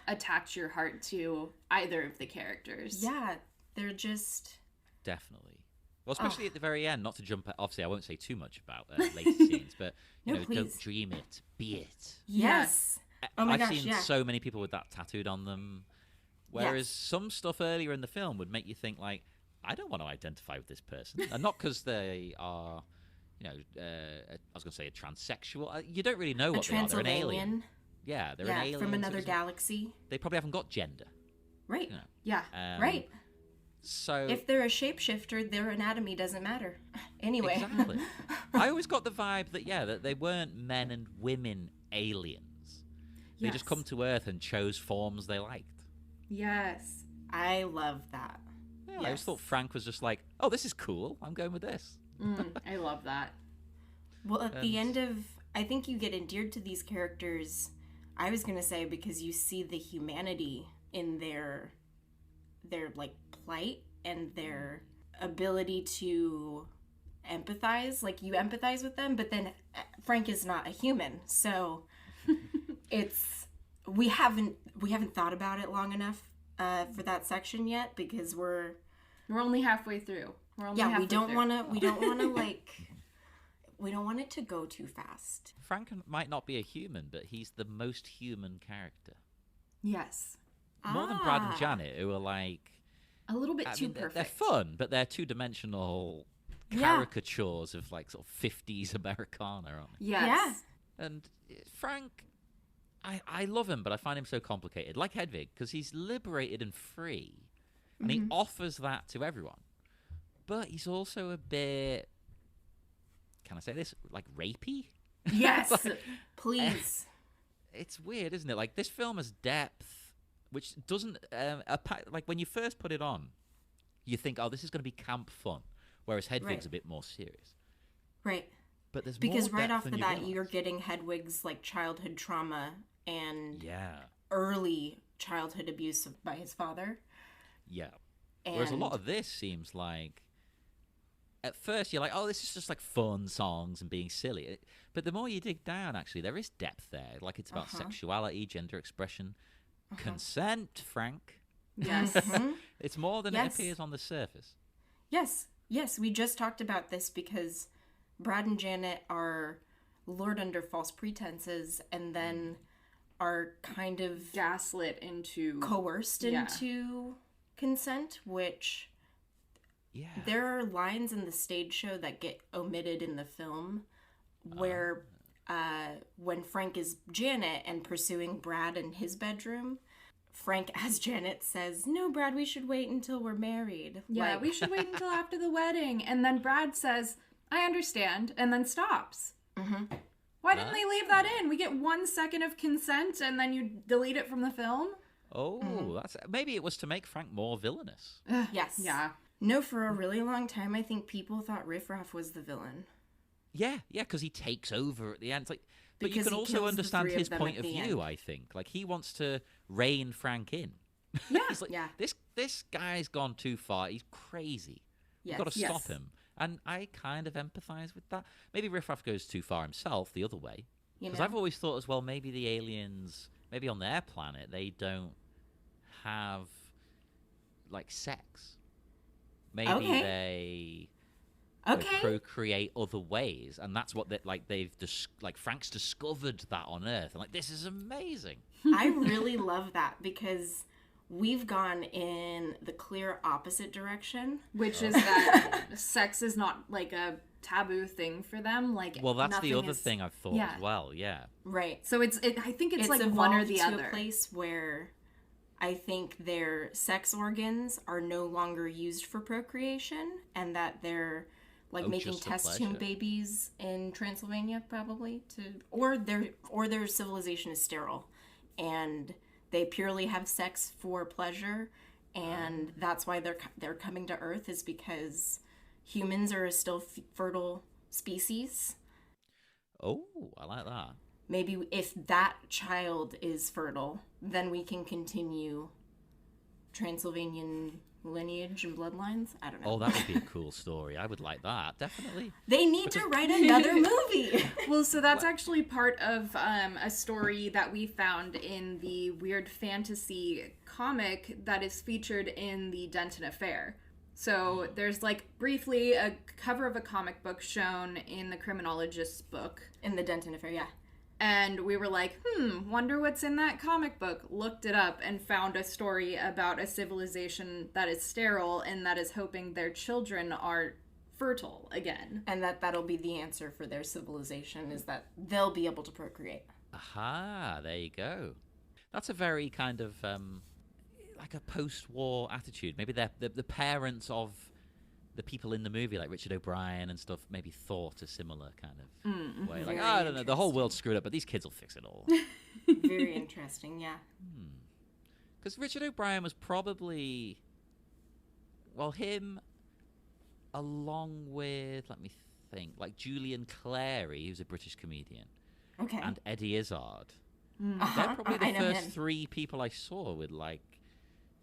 attach your heart to either of the characters. Yeah, they're just... Definitely. Well, especially at the very end, not to jump... Obviously, I won't say too much about later scenes, but, you know, please. Don't dream it, be it. Yes. Oh my I've gosh, seen yeah. so many people with that tattooed on them, whereas some stuff earlier in the film would make you think, like, I don't want to identify with this person. And not because they are, you know, I was going to say a transsexual. You don't really know what they are. They're an alien. Yeah, they're an alien. From another galaxy. They probably haven't got gender. Right. You know. Yeah. Right. So if they're a shapeshifter, their anatomy doesn't matter. Anyway. Exactly. I always got the vibe that, that they weren't men and women aliens. They just come to Earth and chose forms they liked. Yes. I love that. Yeah, I just thought Frank was just like, oh, this is cool. I'm going with this. I love that. Well, at the end of... I think you get endeared to these characters, I was going to say, because you see the humanity in their like, plight and their ability to empathize. Like, you empathize with them, but then Frank is not a human. So it's... We haven't thought about it long enough for that section yet, because we're only halfway through. We don't want to like, we don't want it to go too fast. Frank might not be a human, but he's the most human character. Yes. More than Brad and Janet, who are like a little bit too perfect. They're fun, but they're two-dimensional caricatures of like sort of 50s Americana, aren't they? Yes. Yeah. And Frank, I love him, but I find him so complicated. Like Hedwig, because he's liberated and free, and he offers that to everyone. But he's also a bit, can I say this, like rapey? Yes, please. It's weird, isn't it? Like, this film has depth, which doesn't, like, when you first put it on, you think, oh, this is going to be camp fun, whereas Hedwig's a bit more serious. Right. But there's because more right depth off the than bat, realize. you're getting Hedwig's, like, childhood trauma and Yeah. early childhood abuse by his father. Yeah. And Whereas a lot of this seems like, at first you're like, oh, this is just like fun songs and being silly. But the more you dig down, actually, there is depth there. Like, it's about sexuality, gender expression, consent, Frank. Yes. It's more than it appears on the surface. Yes. We just talked about this because Brad and Janet are lured under false pretenses and then are kind of gaslit into coerced into consent, which there are lines in the stage show that get omitted in the film where when Frank is Janet and pursuing Brad in his bedroom, Frank as Janet says, no, Brad, we should wait until we're married. Yeah, we should wait until after the wedding. And then Brad says, I understand, and then stops. Why didn't they leave that in? We get 1 second of consent and then you delete it from the film? Oh, that's maybe it was to make Frank more villainous. Yes. Yeah. No, for a really long time, I think people thought Riff Raff was the villain. Yeah, because he takes over at the end. It's like, but Because you can he also kills the understand three of his them point at of the view, end. I think. Like, he wants to rein Frank in. Yeah. He's like, Yeah. this guy's gone too far. He's crazy. We've got to stop him. And I kind of empathize with that. Maybe Riff Raff goes too far himself the other way. Because I've always thought as well, maybe the aliens, maybe on their planet, they don't have, like, sex. Maybe they procreate other ways, and that's what Frank's discovered that on Earth, and like, this is amazing. I really love that because we've gone in the clear opposite direction, which is that sex is not like a taboo thing for them. Like, well, that's the other thing I've thought as well. Yeah, right. So I think it's like evolved one or the to other. A place where I think their sex organs are no longer used for procreation, and that they're like Oh, making just for test tube pleasure. babies in Transylvania, probably or their civilization is sterile, and they purely have sex for pleasure, and that's why they're coming to Earth, is because humans are a still fertile species. Oh, I like that. Maybe if that child is fertile, then we can continue Transylvanian lineage and bloodlines. I don't know. Oh, that would be a cool story. I would like that, definitely. They need to write another movie. Well, so that's actually part of a story that we found in the weird fantasy comic that is featured in the Denton Affair. So there's like briefly a cover of a comic book shown in the Criminologists book. In the Denton Affair, yeah. And we were like, wonder what's in that comic book. Looked it up and found a story about a civilization that is sterile and that is hoping their children are fertile again. And that'll be the answer for their civilization, is that they'll be able to procreate. Aha, there you go. That's a very kind of like a post-war attitude. Maybe the parents of the people in the movie, like Richard O'Brien and stuff, maybe thought a similar kind of way. Like, Very I don't know, the whole world's screwed up, but these kids will fix it all. Very interesting, yeah. Because Richard O'Brien was probably, well, him, along with, let me think, like Julian Clary, who's a British comedian, Okay. and Eddie Izzard. They're probably I the know first him. 3 people I saw with, like,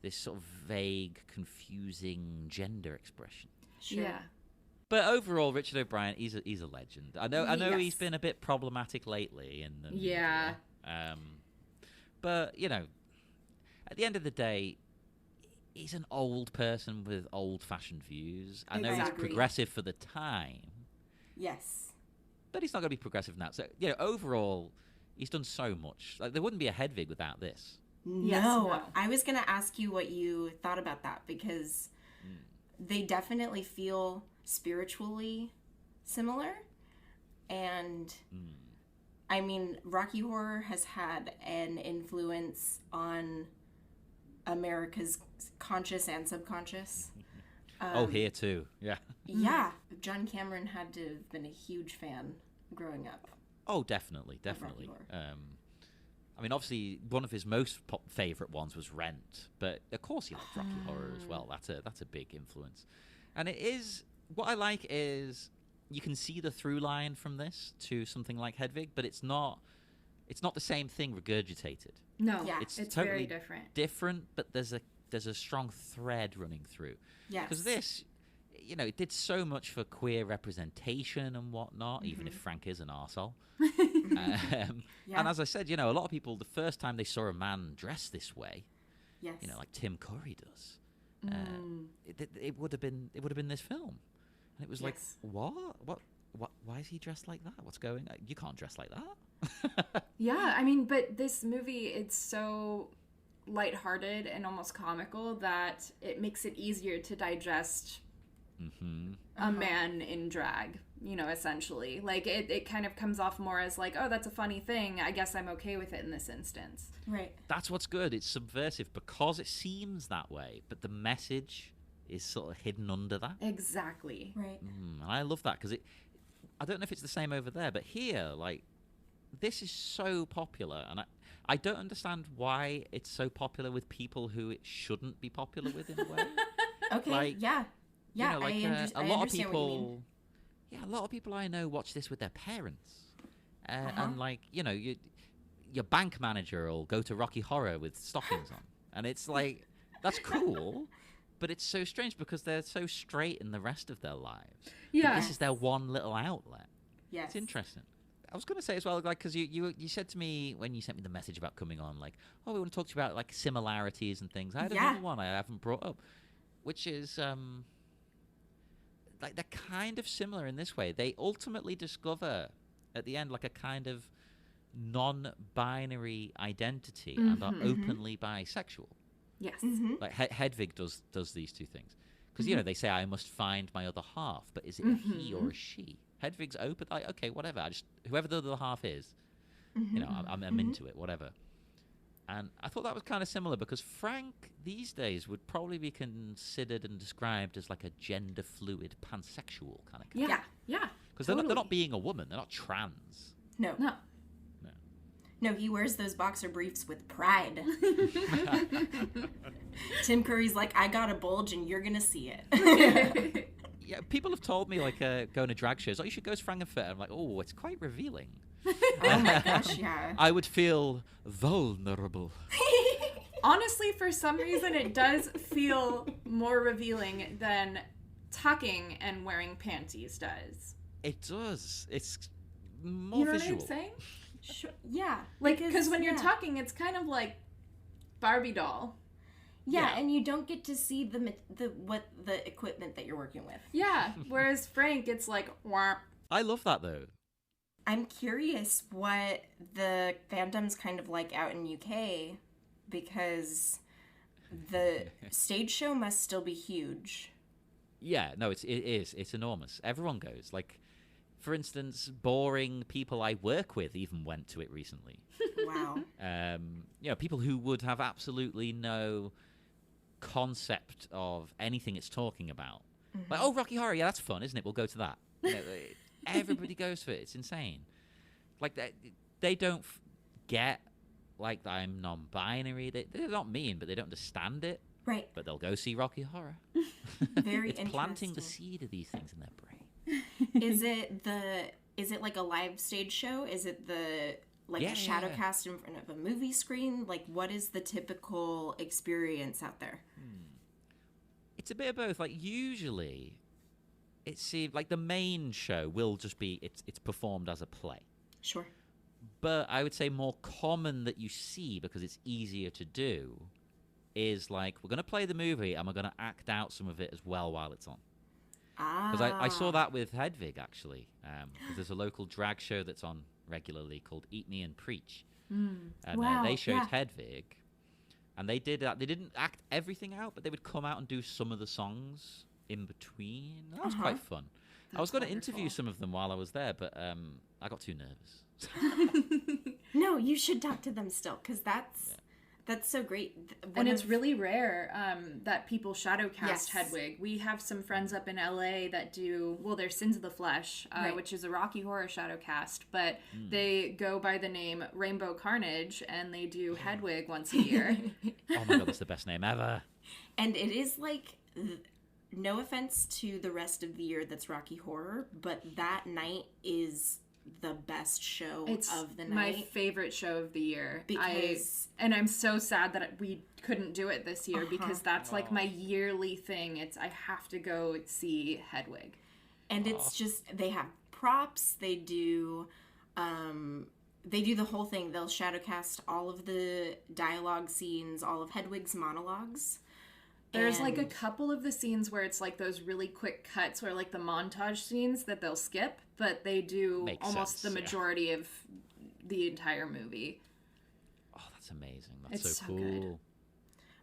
this sort of vague, confusing gender expression. Sure. Yeah. But overall, Richard O'Brien, he's a legend. I know he's Yes. been a bit problematic lately in the Yeah. media. But you know, at the end of the day, he's an old person with old-fashioned views. I know he's Exactly. progressive for the time, Yes. but he's not going to be progressive now. So overall, he's done so much. Like there wouldn't be a Hedwig without this. Yes, No, no. I was going to ask you what you thought about that, because they definitely feel spiritually similar. And I mean, Rocky Horror has had an influence on America's conscious and subconscious. Here too. Yeah. Yeah, John Cameron had to have been a huge fan growing up. Oh, definitely. Rocky Horror. I mean, obviously, one of his most favourite ones was Rent, but of course he liked Rocky Horror as well. That's a big influence, and it is what I like is you can see the through line from this to something like Hedwig, but it's not the same thing regurgitated. No, Yeah. it's totally very different. Different, but there's a strong thread running through. Yes. Because this, it did so much for queer representation and whatnot, even if Frank is an arsehole. Yeah. And as I said, a lot of people, the first time they saw a man dressed this way, Yes. like Tim Curry does, it would have been this film, and it was like, Yes. what, why is he dressed like that? What's going on? You can't dress like that. Yeah, I mean, but this movie, it's so lighthearted and almost comical that it makes it easier to digest a man in drag, essentially. Like, it kind of comes off more as like, oh, that's a funny thing. I guess I'm okay with it in this instance. Right. That's what's good. It's subversive because it seems that way, but the message is sort of hidden under that. Exactly. Right. And I love that because I don't know if it's the same over there, but here, like, this is so popular, and I don't understand why it's so popular with people who it shouldn't be popular with in a way. Okay. Like, yeah. Yeah. like, I a lot of understand what you mean. people. Yeah, a lot of people I know watch this with their parents, and like your bank manager will go to Rocky Horror with stockings on, and it's like that's cool, but it's so strange because they're so straight in the rest of their lives. Yeah. But this is their one little outlet. Yes. It's interesting. I was going to say as well, like, because you said to me when you sent me the message about coming on, like, oh, we want to talk to you about like similarities and things. I had Yeah. another one I haven't brought up, which is like they're kind of similar in this way. They ultimately discover at the end like a kind of non-binary identity and are openly bisexual. Yes. Like Hedwig does these two things because they say I must find my other half, but is it a he or a she? Hedwig's open, like, okay, whatever. Whoever the other half is, I'm into it, whatever. And I thought that was kind of similar because Frank these days would probably be considered and described as like a gender fluid pansexual kind of character. Yeah. Because Totally. they're not being a woman, they're not trans. No. No. No, he wears those boxer briefs with pride. Tim Curry's like, I got a bulge and you're gonna see it. Yeah, people have told me, like, going to drag shows, you should go to Frankfurt. I'm like, oh, it's quite revealing. Oh my gosh, yeah. I would feel vulnerable. Honestly, for some reason, it does feel more revealing than tucking and wearing panties does. It does. It's more You know visual. what I'm saying? Sure. Yeah. Like, because when you're tucking, it's kind of like Barbie doll. Yeah, and you don't get to see the equipment that you're working with. Yeah, whereas Frank, it's like, wah. I love that, though. I'm curious what the fandom's kind of like out in UK, because the stage show must still be huge. Yeah, no, it is. It's enormous. Everyone goes. Like, for instance, boring people I work with even went to it recently. Wow. People who would have absolutely no concept of anything it's talking about. Mm-hmm. Like, oh, Rocky Horror, yeah, that's fun, isn't it? We'll go to that. Everybody goes for it. It's insane. Like, they don't get, like, I'm non-binary. They're not mean, but they don't understand it. Right. But they'll go see Rocky Horror. Very it's interesting. planting the seed of these things in their brain. Is it like a live stage show? Is it a shadow cast in front of a movie screen? Like, what is the typical experience out there? It's a bit of both. Like, usually, it seems like the main show will just be it's performed as a play. Sure. But I would say more common that you see, because it's easier to do, is like, we're going to play the movie and we're going to act out some of it as well while it's on. Because I saw that with Hedwig, actually. 'Cause there's a local drag show that's on regularly called Eat Me and Preach. And they showed Hedwig. And they did that. They didn't act everything out, but they would come out and do some of the songs in between. That was quite fun. I was going to interview some of them while I was there, but I got too nervous. No, you should talk to them still, because that's so great. And it's really rare that people shadowcast Yes. Hedwig. We have some friends up in LA that do, they're Sins of the Flesh, which is a Rocky Horror shadowcast, but they go by the name Rainbow Carnage, and they do Hedwig once a year. Oh my god, that's the best name ever. And it is like, no offense to the rest of the year that's Rocky Horror, but that night is the best show of the night. My favorite show of the year. And I'm so sad that we couldn't do it this year, because that's like my yearly thing. I have to go see Hedwig. And it's just, they have props, they do the whole thing. They'll shadowcast all of the dialogue scenes, all of Hedwig's monologues. There's like a couple of the scenes where it's like those really quick cuts, where like the montage scenes that they'll skip, but they do almost the majority of the entire movie. Oh, that's amazing. That's so cool. Good.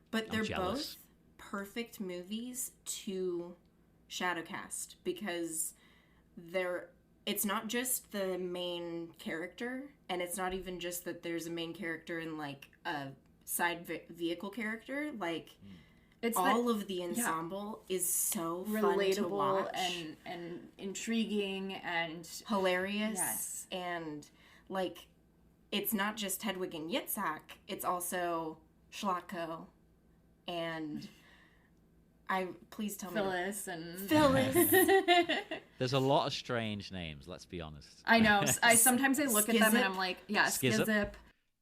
But they're both perfect movies to shadowcast, because it's not just the main character, and it's not even just that there's a main character and like a side vehicle character. Like, it's all of the ensemble is so relatable, fun to watch. and intriguing and hilarious. Yes. And like, it's not just Hedwig and Yitzhak, it's also Schlacko and please tell Phyllis me and Phyllis. There's a lot of strange names, let's be honest. I know. Sometimes I look at them and I'm like, SKSZP.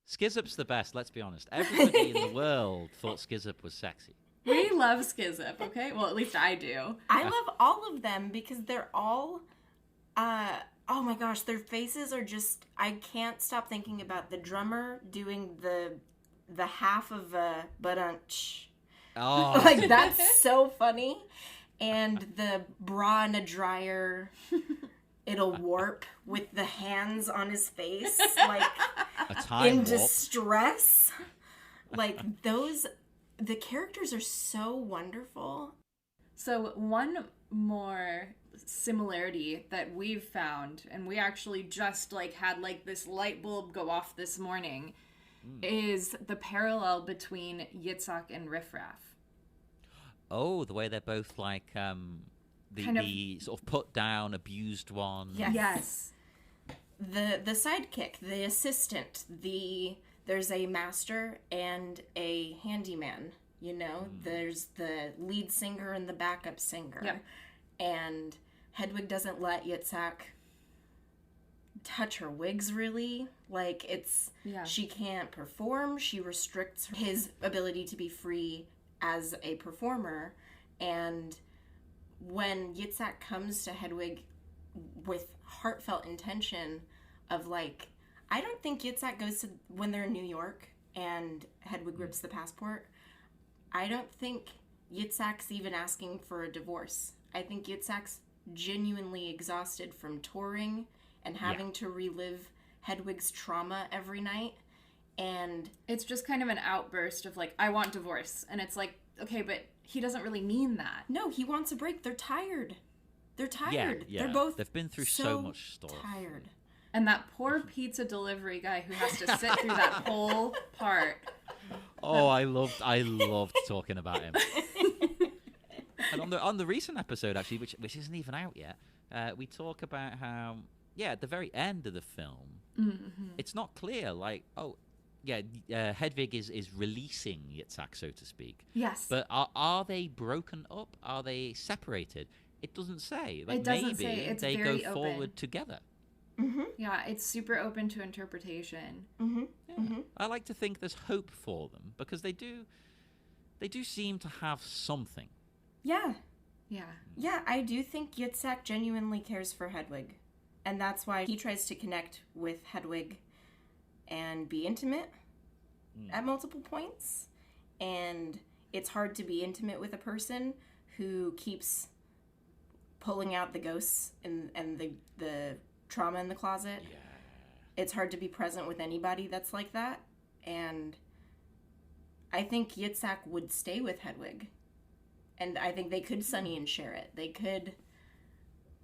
SKSZP's the best, let's be honest. Everybody in the world thought SKSZP was sexy. We love SKSZP, okay? Well, at least I do. I love all of them, because they're all, oh my gosh, their faces are just, I can't stop thinking about the drummer doing the half of a badunch. Oh. Like, that's so funny. And the bra in a dryer, it'll warp with the hands on his face, like, in distress. Like, the characters are so wonderful. So one more similarity that we've found, and we actually just like had like this light bulb go off this morning, is the parallel between Yitzhak and Riffraff. Oh, the way they're both like the sort of put down, abused one. Yes. The sidekick, the assistant, there's a master and a handyman, you know? There's the lead singer and the backup singer. Yep. And Hedwig doesn't let Yitzhak touch her wigs, really. Like, she can't perform. She restricts his ability to be free as a performer. And when Yitzhak comes to Hedwig with heartfelt intention of, like, I don't think Yitzhak goes to, when they're in New York and Hedwig rips the passport, I don't think Yitzhak's even asking for a divorce. I think Yitzhak's genuinely exhausted from touring and having to relive Hedwig's trauma every night. And it's just kind of an outburst of, like, I want divorce. And it's like, okay, but he doesn't really mean that. No, he wants a break. They're tired. They're tired. Yeah. They're both They've been through so much stuff. Tired. And that poor pizza delivery guy who has to sit through that whole part. Oh, I loved talking about him. And on the recent episode, actually, which isn't even out yet, we talk about how, at the very end of the film, it's not clear, like, Hedwig is releasing Yitzhak, so to speak. Yes. But are they broken up? Are they separated? It doesn't say. Like, it doesn't maybe say. It's they very go open. forward together. Mm-hmm. Yeah, it's super open to interpretation. Mm-hmm. Yeah. Mm-hmm. I like to think there's hope for them because they do seem to have something. Yeah. Yeah. Yeah, I do think Yitzhak genuinely cares for Hedwig. And that's why he tries to connect with Hedwig and be intimate at multiple points. And it's hard to be intimate with a person who keeps pulling out the ghosts and the trauma in the closet. Yeah. It's hard to be present with anybody that's like that. And I think Yitzhak would stay with Hedwig. And I think they could Sonny and share it. They could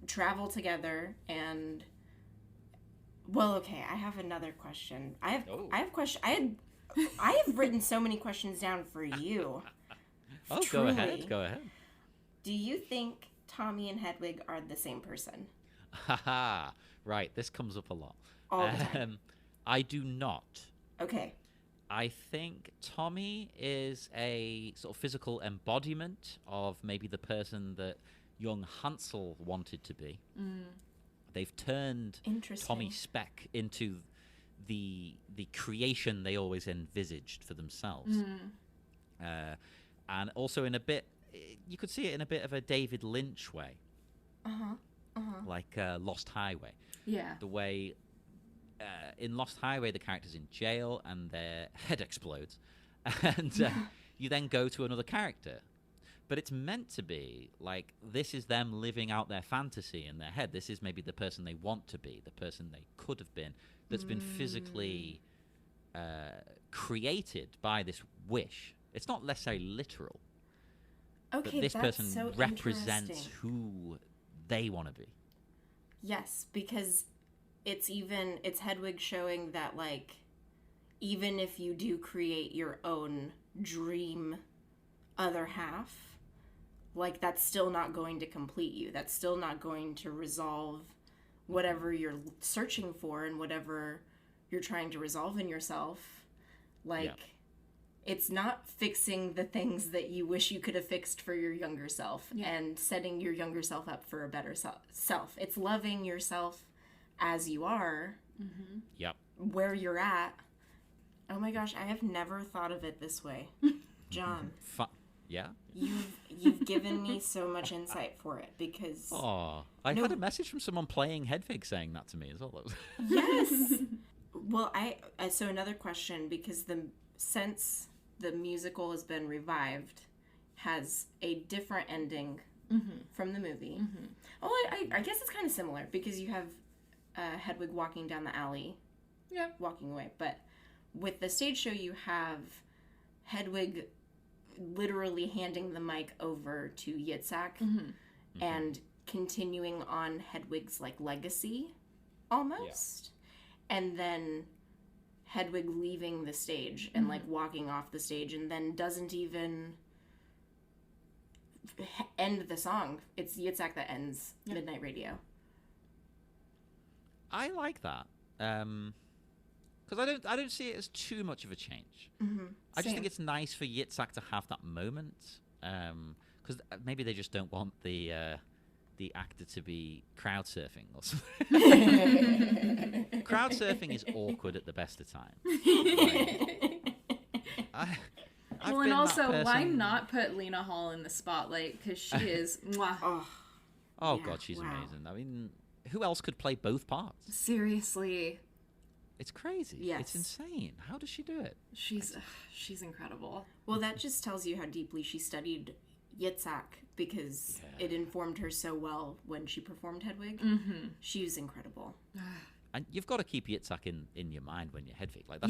travel together and... Well, okay, I have another question. I have written so many questions down for you. Oh, Truly. Go ahead. Do you think Tommy and Hedwig are the same person? Haha. Right, this comes up a lot. All the time. I do not. Okay. I think Tommy is a sort of physical embodiment of maybe the person that young Hansel wanted to be. They've turned Tommy Speck into the creation they always envisaged for themselves. And also in a bit, you could see it in a bit of a David Lynch way. Like Lost Highway. Yeah. The way... in Lost Highway, the character's in jail and their head explodes. And you then go to another character. But it's meant to be like this is them living out their fantasy in their head. This is maybe the person they want to be, the person they could have been, that's been physically created by this wish. It's not necessarily literal. Okay, but this that's person so represents interesting. who they want to be. Yes, because it's Hedwig showing that, like, even if you do create your own dream other half, like, that's still not going to complete you. That's still not going to resolve whatever you're searching for and whatever you're trying to resolve in yourself. Like, it's not fixing the things that you wish you could have fixed for your younger self and setting your younger self up for a better self. It's loving yourself as you are, where you're at. Oh my gosh, I have never thought of it this way. Jon. Yeah? You've given me so much insight for it because... Oh, I had a message from someone playing Hedwig saying that to me as well. Yes! Well, so another question, because since the musical has been revived, has a different ending from the movie. Oh, I guess it's kind of similar because you have Hedwig walking down the alley, walking away. But with the stage show, you have Hedwig literally handing the mic over to Yitzhak and continuing on Hedwig's like legacy almost. And then Hedwig leaving the stage and like walking off the stage, and then doesn't even end the song. It's Yitzhak that ends Midnight Radio. I like that. Because I don't see it as too much of a change. I just think it's nice for Yitzhak to have that moment. Because maybe they just don't want the actor to be crowd surfing or something. Crowd surfing is awkward at the best of times. And also, why not put Lena Hall in the spotlight? Because she is... mwah. Oh, God, she's amazing. I mean, who else could play both parts? Seriously. It's crazy. Yes. It's insane. How does she do it? She's incredible. Well, that just tells you how deeply she studied Yitzhak, because it informed her so well when she performed Hedwig. She was incredible. And you've got to keep Yitzhak in your mind when you're Hedwig. Like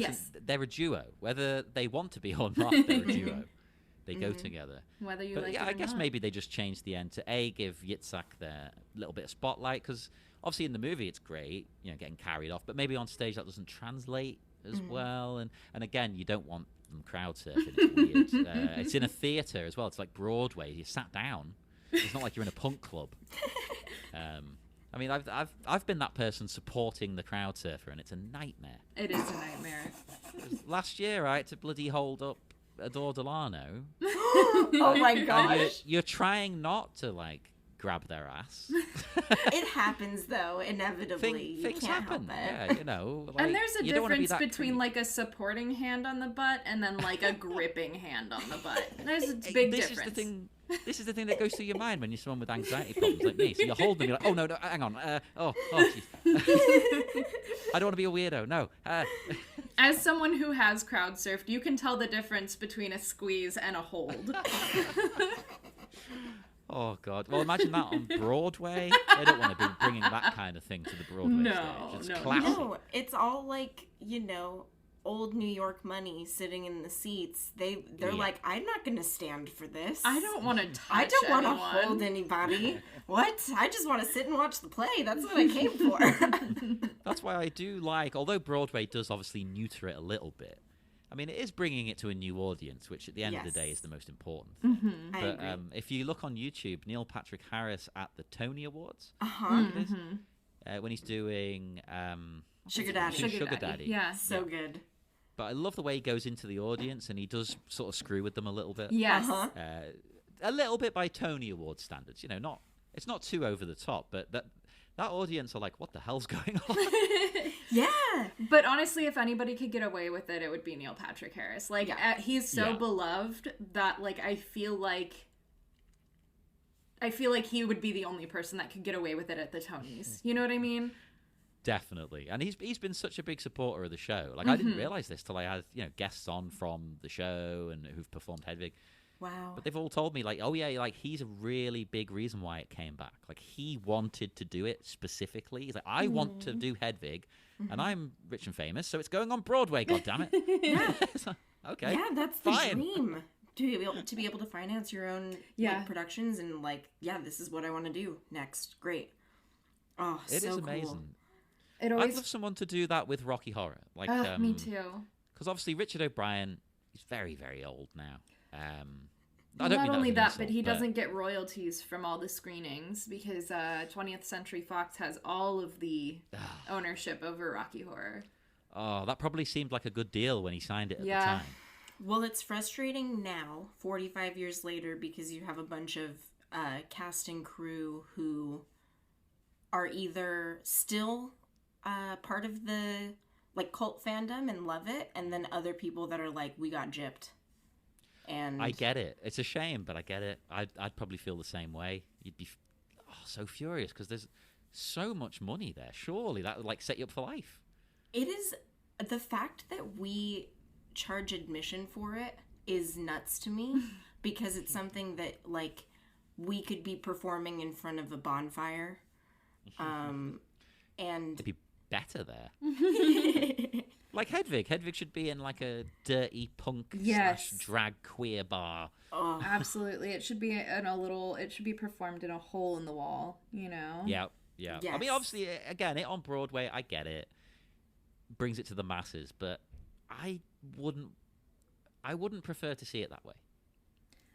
they're a duo. Whether they want to be or not, they're a duo. They go together. Whether you but like it or I guess not. maybe they just changed the end to give Yitzhak their little bit of spotlight, because obviously in the movie it's great, getting carried off, but maybe on stage that doesn't translate as well. And again, you don't want them crowd surfing. It's weird. It's in a theater as well. It's like Broadway. You sat down. It's not like you're in a punk club. I mean, I've been that person supporting the crowd surfer, and it's a nightmare. It is a nightmare. Last year, I had to bloody hold up Adore Delano. Oh my gosh. You're trying not to grab their ass. It happens though, inevitably. You Things can't happen. help it. Yeah, And there's a you don't wanna be difference that between a supporting hand on the butt and then a gripping hand on the butt. There's a big difference. This is the thing that goes through your mind when you're someone with anxiety problems like me. So you hold them, you're like, oh no, hang on, jeez. I don't want to be a weirdo. No. As someone who has crowd surfed, you can tell the difference between a squeeze and a hold. Oh God! Well, imagine that on Broadway. They don't want to be bringing that kind of thing to the Broadway stage. It's classic. No, it's all old New York money sitting in the seats. They're like, I'm not gonna stand for this. I don't want to touch I don't want to anyone. hold anybody. What? I just want to sit and watch the play. That's what I came for. That's why I do although Broadway does obviously neuter it a little bit. I mean, it is bringing it to a new audience, which at the end of the day is the most important thing. But if you look on YouTube, Neil Patrick Harris at the Tony Awards, when he's doing Sugar Daddy. Sugar Daddy. Yeah. So good. But I love the way he goes into the audience and he does sort of screw with them a little bit. Yes. A little bit by Tony Award standards. It's not too over the top, but that audience are like, what the hell's going on? Yeah. But honestly, if anybody could get away with it, it would be Neil Patrick Harris. He's so beloved that I feel like he would be the only person that could get away with it at the Tonys. You know what I mean? Definitely. And he's been such a big supporter of the show. I didn't realize this till I had, guests on from the show and who've performed Hedwig. Wow. But they've all told me, he's a really big reason why it came back. He wanted to do it specifically. He's like, I want to do Hedwig, and I'm rich and famous, so it's going on Broadway, goddammit. Yeah. Okay. Yeah, that's fine. the dream. To be able to finance your own productions and this is what I want to do next. Great. Oh, it is amazing. Cool. I'd love someone to do that with Rocky Horror. Me too. Because obviously Richard O'Brien, he's very, very old now. Not only that, but he doesn't get royalties from all the screenings because 20th Century Fox has all of the ownership over Rocky Horror. Oh, that probably seemed like a good deal when he signed it at the time. Well, it's frustrating now, 45 years later, because you have a bunch of cast and crew who are either still part of the cult fandom and love it, and then other people that are like, we got gypped. And I get it. It's a shame, but I get it. I'd probably feel the same way. You'd be so furious because there's so much money there. Surely that would set you up for life. It is. The fact that we charge admission for it is nuts to me because it's something that we could be performing in front of a bonfire, and it'd be better there. Like Hedwig. Hedwig should be in a dirty punk / drag queer bar. Oh. Absolutely. It should be it should be performed in a hole in the wall, Yeah. Yes. Yes. I mean, obviously, again, it on Broadway, I get it. Brings it to the masses, but I wouldn't prefer to see it that way.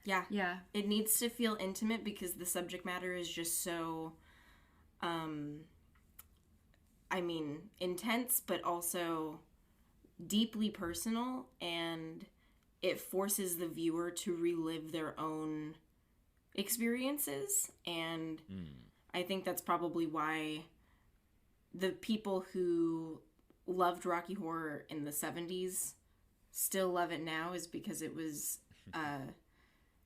Yeah. Yeah. It needs to feel intimate because the subject matter is just so, intense, but also deeply personal, and it forces the viewer to relive their own experiences. And I think that's probably why the people who loved Rocky Horror in the 70s still love it now, is because it was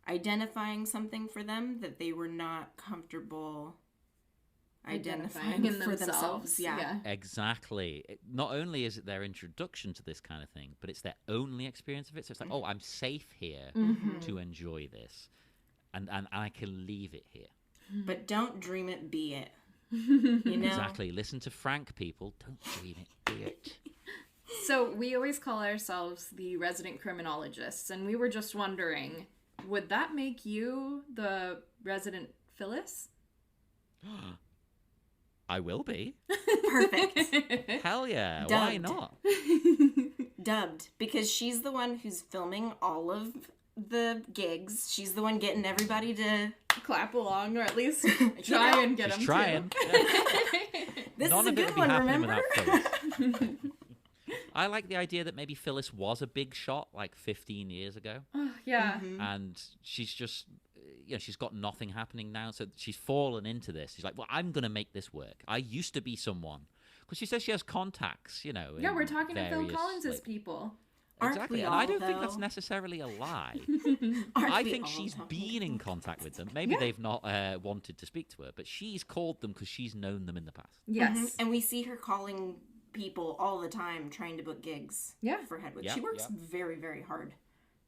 identifying something for them that they were not comfortable identifying in for themselves. Yeah. Exactly. Not only is it their introduction to this kind of thing, but it's their only experience of it. So it's like, oh, I'm safe here to enjoy this, and I can leave it here. But don't dream it, be it. You know? Exactly. Listen to Frank, people. Don't dream it, be it. So we always call ourselves the Resident Criminologists, and we were just wondering, would that make you the Resident Phyllis? I will be. Perfect. Hell yeah. Dubbed. Why not? Dubbed. Because she's the one who's filming all of the gigs. She's the one getting everybody to clap along, or at least try and get them She's trying. to. This None is a of it good would be one, happening remember? without Phyllis. I like the idea that maybe Phyllis was a big shot like 15 years ago. Yeah. And she's just, she's got nothing happening now. So she's fallen into this. She's like, well, I'm going to make this work. I used to be someone. Because she says she has contacts, Yeah, we're talking to Phil various, Collins' people. Exactly. Aren't And we I don't all, think that's though? necessarily a lie. Aren't I we think all, she's though? been in contact with them. Maybe they've not wanted to speak to her, but she's called them because she's known them in the past. Yes. Mhm. And we see her calling people all the time trying to book gigs for Hedwig. Yeah, She works yeah. very, very hard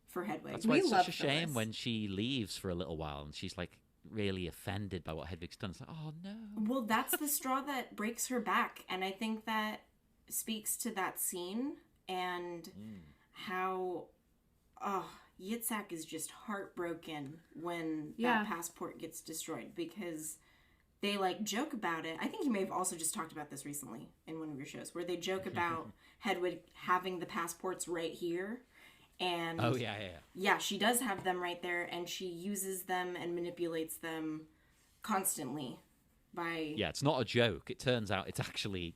for Hedwig. That's why We it's love such a shame Phyllis. when she leaves for a little while and she's like really offended by what Hedwig's done. It's like, oh no. Well, that's the straw that breaks her back. And I think that speaks to that scene and how Yitzhak is just heartbroken when that passport gets destroyed, because they like joke about it. I think you may have also just talked about this recently in one of your shows, where they joke about Hedwig having the passports right here. And Oh yeah. yeah, she does have them right there, and she uses them and manipulates them constantly by Yeah, it's not a joke. It turns out it's actually,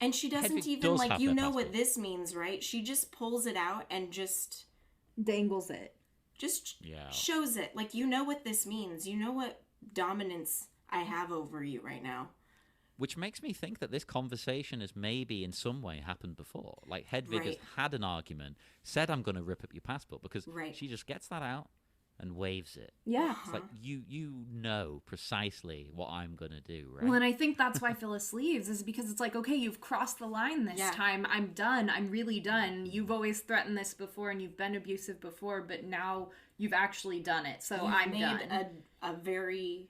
and she doesn't Hedwig even does like, have you their know what passport. this means, right? She just pulls it out and just Dangles it. shows it. Like, you know what this means. You know what dominance I have over you right now. Which makes me think that this conversation has maybe in some way happened before. Like Hedwig has Right. had an argument, said I'm going to rip up your passport, because Right. she just gets that out and waves it. Yeah. It's like, you know precisely what I'm going to do, right? Well, and I think that's why Phyllis leaves, is because it's like, okay, you've crossed the line this time. I'm done. I'm really done. You've always threatened this before, and you've been abusive before, but now you've actually done it. So I'm done. a very,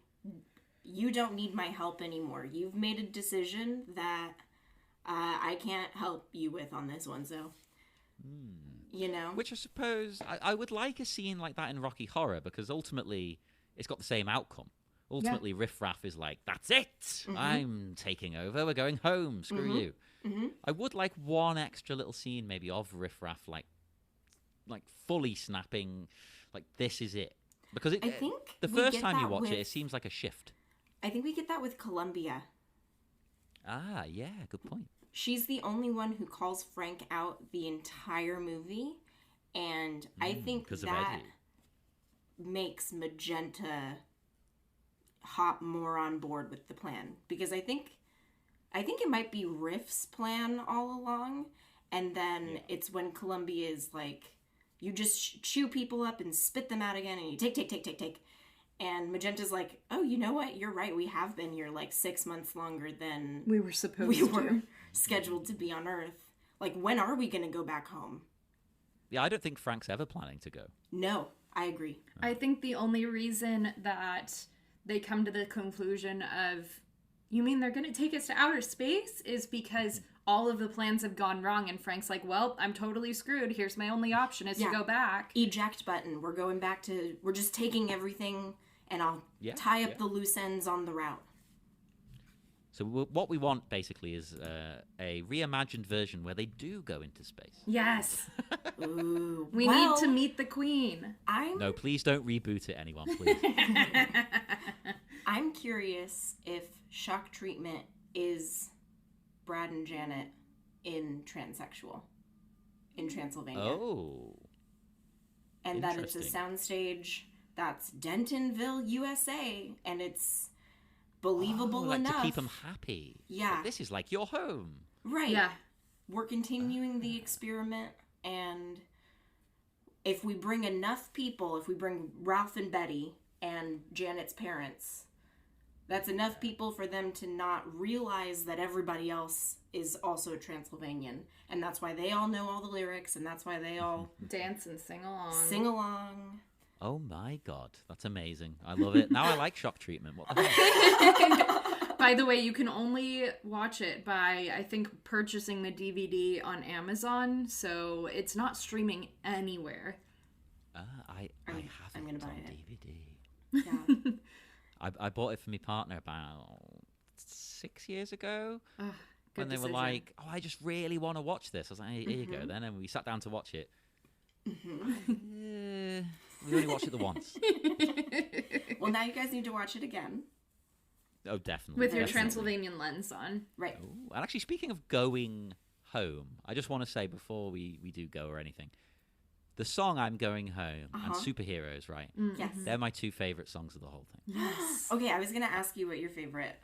you don't need my help anymore. You've made a decision that I can't help you with on this one, so. You know? Which I suppose I would like a scene like that in Rocky Horror, because ultimately it's got the same outcome. Ultimately, Riff Raff is like, that's it! I'm taking over. We're going home. Screw you. I would like one extra little scene maybe of Riff Raff like fully snapping, like, this is it. Because I think the we first get time you that watch with- it seems like a shift. I think we get that with Columbia. Ah, yeah, good point. She's the only one who calls Frank out the entire movie, and I think 'cause of that Eddie. makes Magenta hop more on board with the plan, because I think it might be Riff's plan all along, and then it's when Columbia is like, you just chew people up and spit them out again, and you take. And Magenta's like, oh, you know what? You're right. We have been here like 6 months longer than We were supposed we to. were scheduled to be on Earth. Like, when are we going to go back home? Yeah, I don't think Frank's ever planning to go. No, I agree. I think the only reason that they come to the conclusion of, you mean they're going to take us to outer space, is because all of the plans have gone wrong, and Frank's like, well, I'm totally screwed. Here's my only option is to go back. Eject button. We're going back to, we're just taking everything, and I'll tie up the loose ends on the route. So what we want, basically, is a reimagined version where they do go into space. Yes. Ooh, We need to meet the queen. No, please don't reboot it, anyone, please. I'm curious if shock treatment is Brad and Janet in Transsexual in Transylvania. Oh. And that it's a soundstage that's Dentonville, USA, and it's believable enough. To keep them happy. Yeah. Like, this is like your home. Right. Yeah. We're continuing the experiment, and if we bring enough people, if we bring Ralph and Betty and Janet's parents, that's enough people for them to not realize that everybody else is also Transylvanian. And that's why they all know all the lyrics, and that's why they all dance and sing along. Sing along. Oh my god, that's amazing. I love it. Now I like shock treatment. What the hell? By the way, you can only watch it by, I think, purchasing the DVD on Amazon, so it's not streaming anywhere. I have I'm it gonna buy on it. DVD. Yeah. I bought it for my partner about 6 years ago. Good When they were decision. like, "Oh, I just really want to watch this." I was like, "Here you go." Then, and we sat down to watch it. We only watched it the once. Well, now you guys need to watch it again. Oh, definitely. With your definitely. Transylvanian lens on. Right. Oh, and actually, speaking of going home, I just want to say before we do go or anything, the song "I'm Going Home" and "Superheroes," right? Yes. They're my two favorite songs of the whole thing. Yes. Okay, I was gonna ask you what your favorite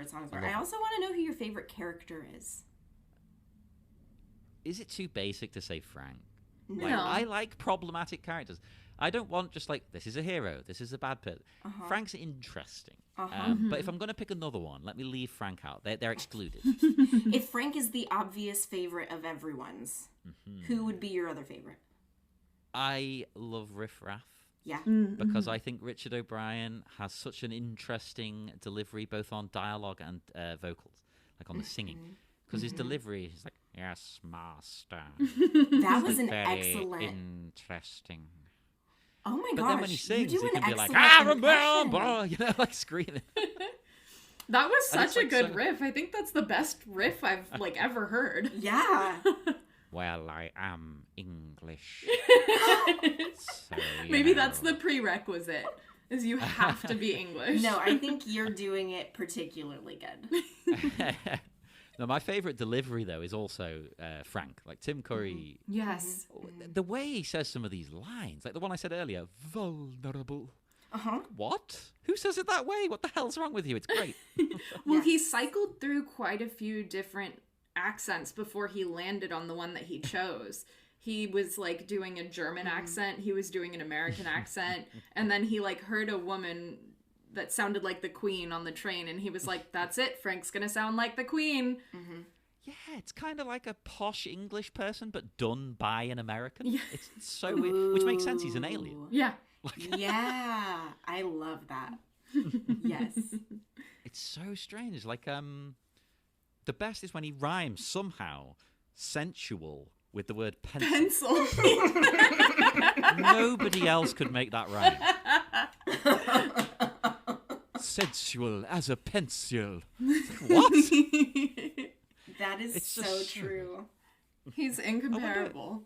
songs are. I also want to know who your favorite character is. Is it too basic to say Frank? No. Like, I like problematic characters. I don't want just like, this is a hero, this is a bad person. Frank's interesting. But if I'm going to pick another one, let me leave Frank out. They're excluded. If Frank is the obvious favorite of everyone's, who would be your other favorite? I love Riff Raff. Yeah. Because I think Richard O'Brien has such an interesting delivery, both on dialogue and vocals, like on the singing. Because his delivery is like, "Yes, master." That was an Very excellent. interesting. Oh my But gosh! then when he sings, you he do an can be like, excellent "Ah, impression. remember," you know, like screaming. That was And it's such a like good so- riff. I think that's the best riff I've ever heard. Yeah. Well, I am English. So, Maybe that's the prerequisite. Is you have to be English. No, I think you're doing it particularly good. No, my favorite delivery though is also Frank. Like Tim Curry, Yes. the way he says some of these lines, like the one I said earlier, vulnerable. Uh-huh. What? Who says it that way? What the hell's wrong with you? It's great. Well, he cycled through quite a few different accents before he landed on the one that he chose. He was like doing a German accent, he was doing an American accent, and then he like heard a woman that sounded like the Queen on the train, and he was like, "That's it, Frank's gonna sound like the Queen." Yeah, it's kind of like a posh English person, but done by an American. Yeah. It's so weird, which makes sense. He's an alien. Yeah. Yeah, I love that. Yes. It's so strange. Like, the best is when he rhymes somehow sensual with the word pencil. Pencil. Nobody else could make that rhyme. Sensual as a pencil. What? That is It's so just- true. He's incomparable.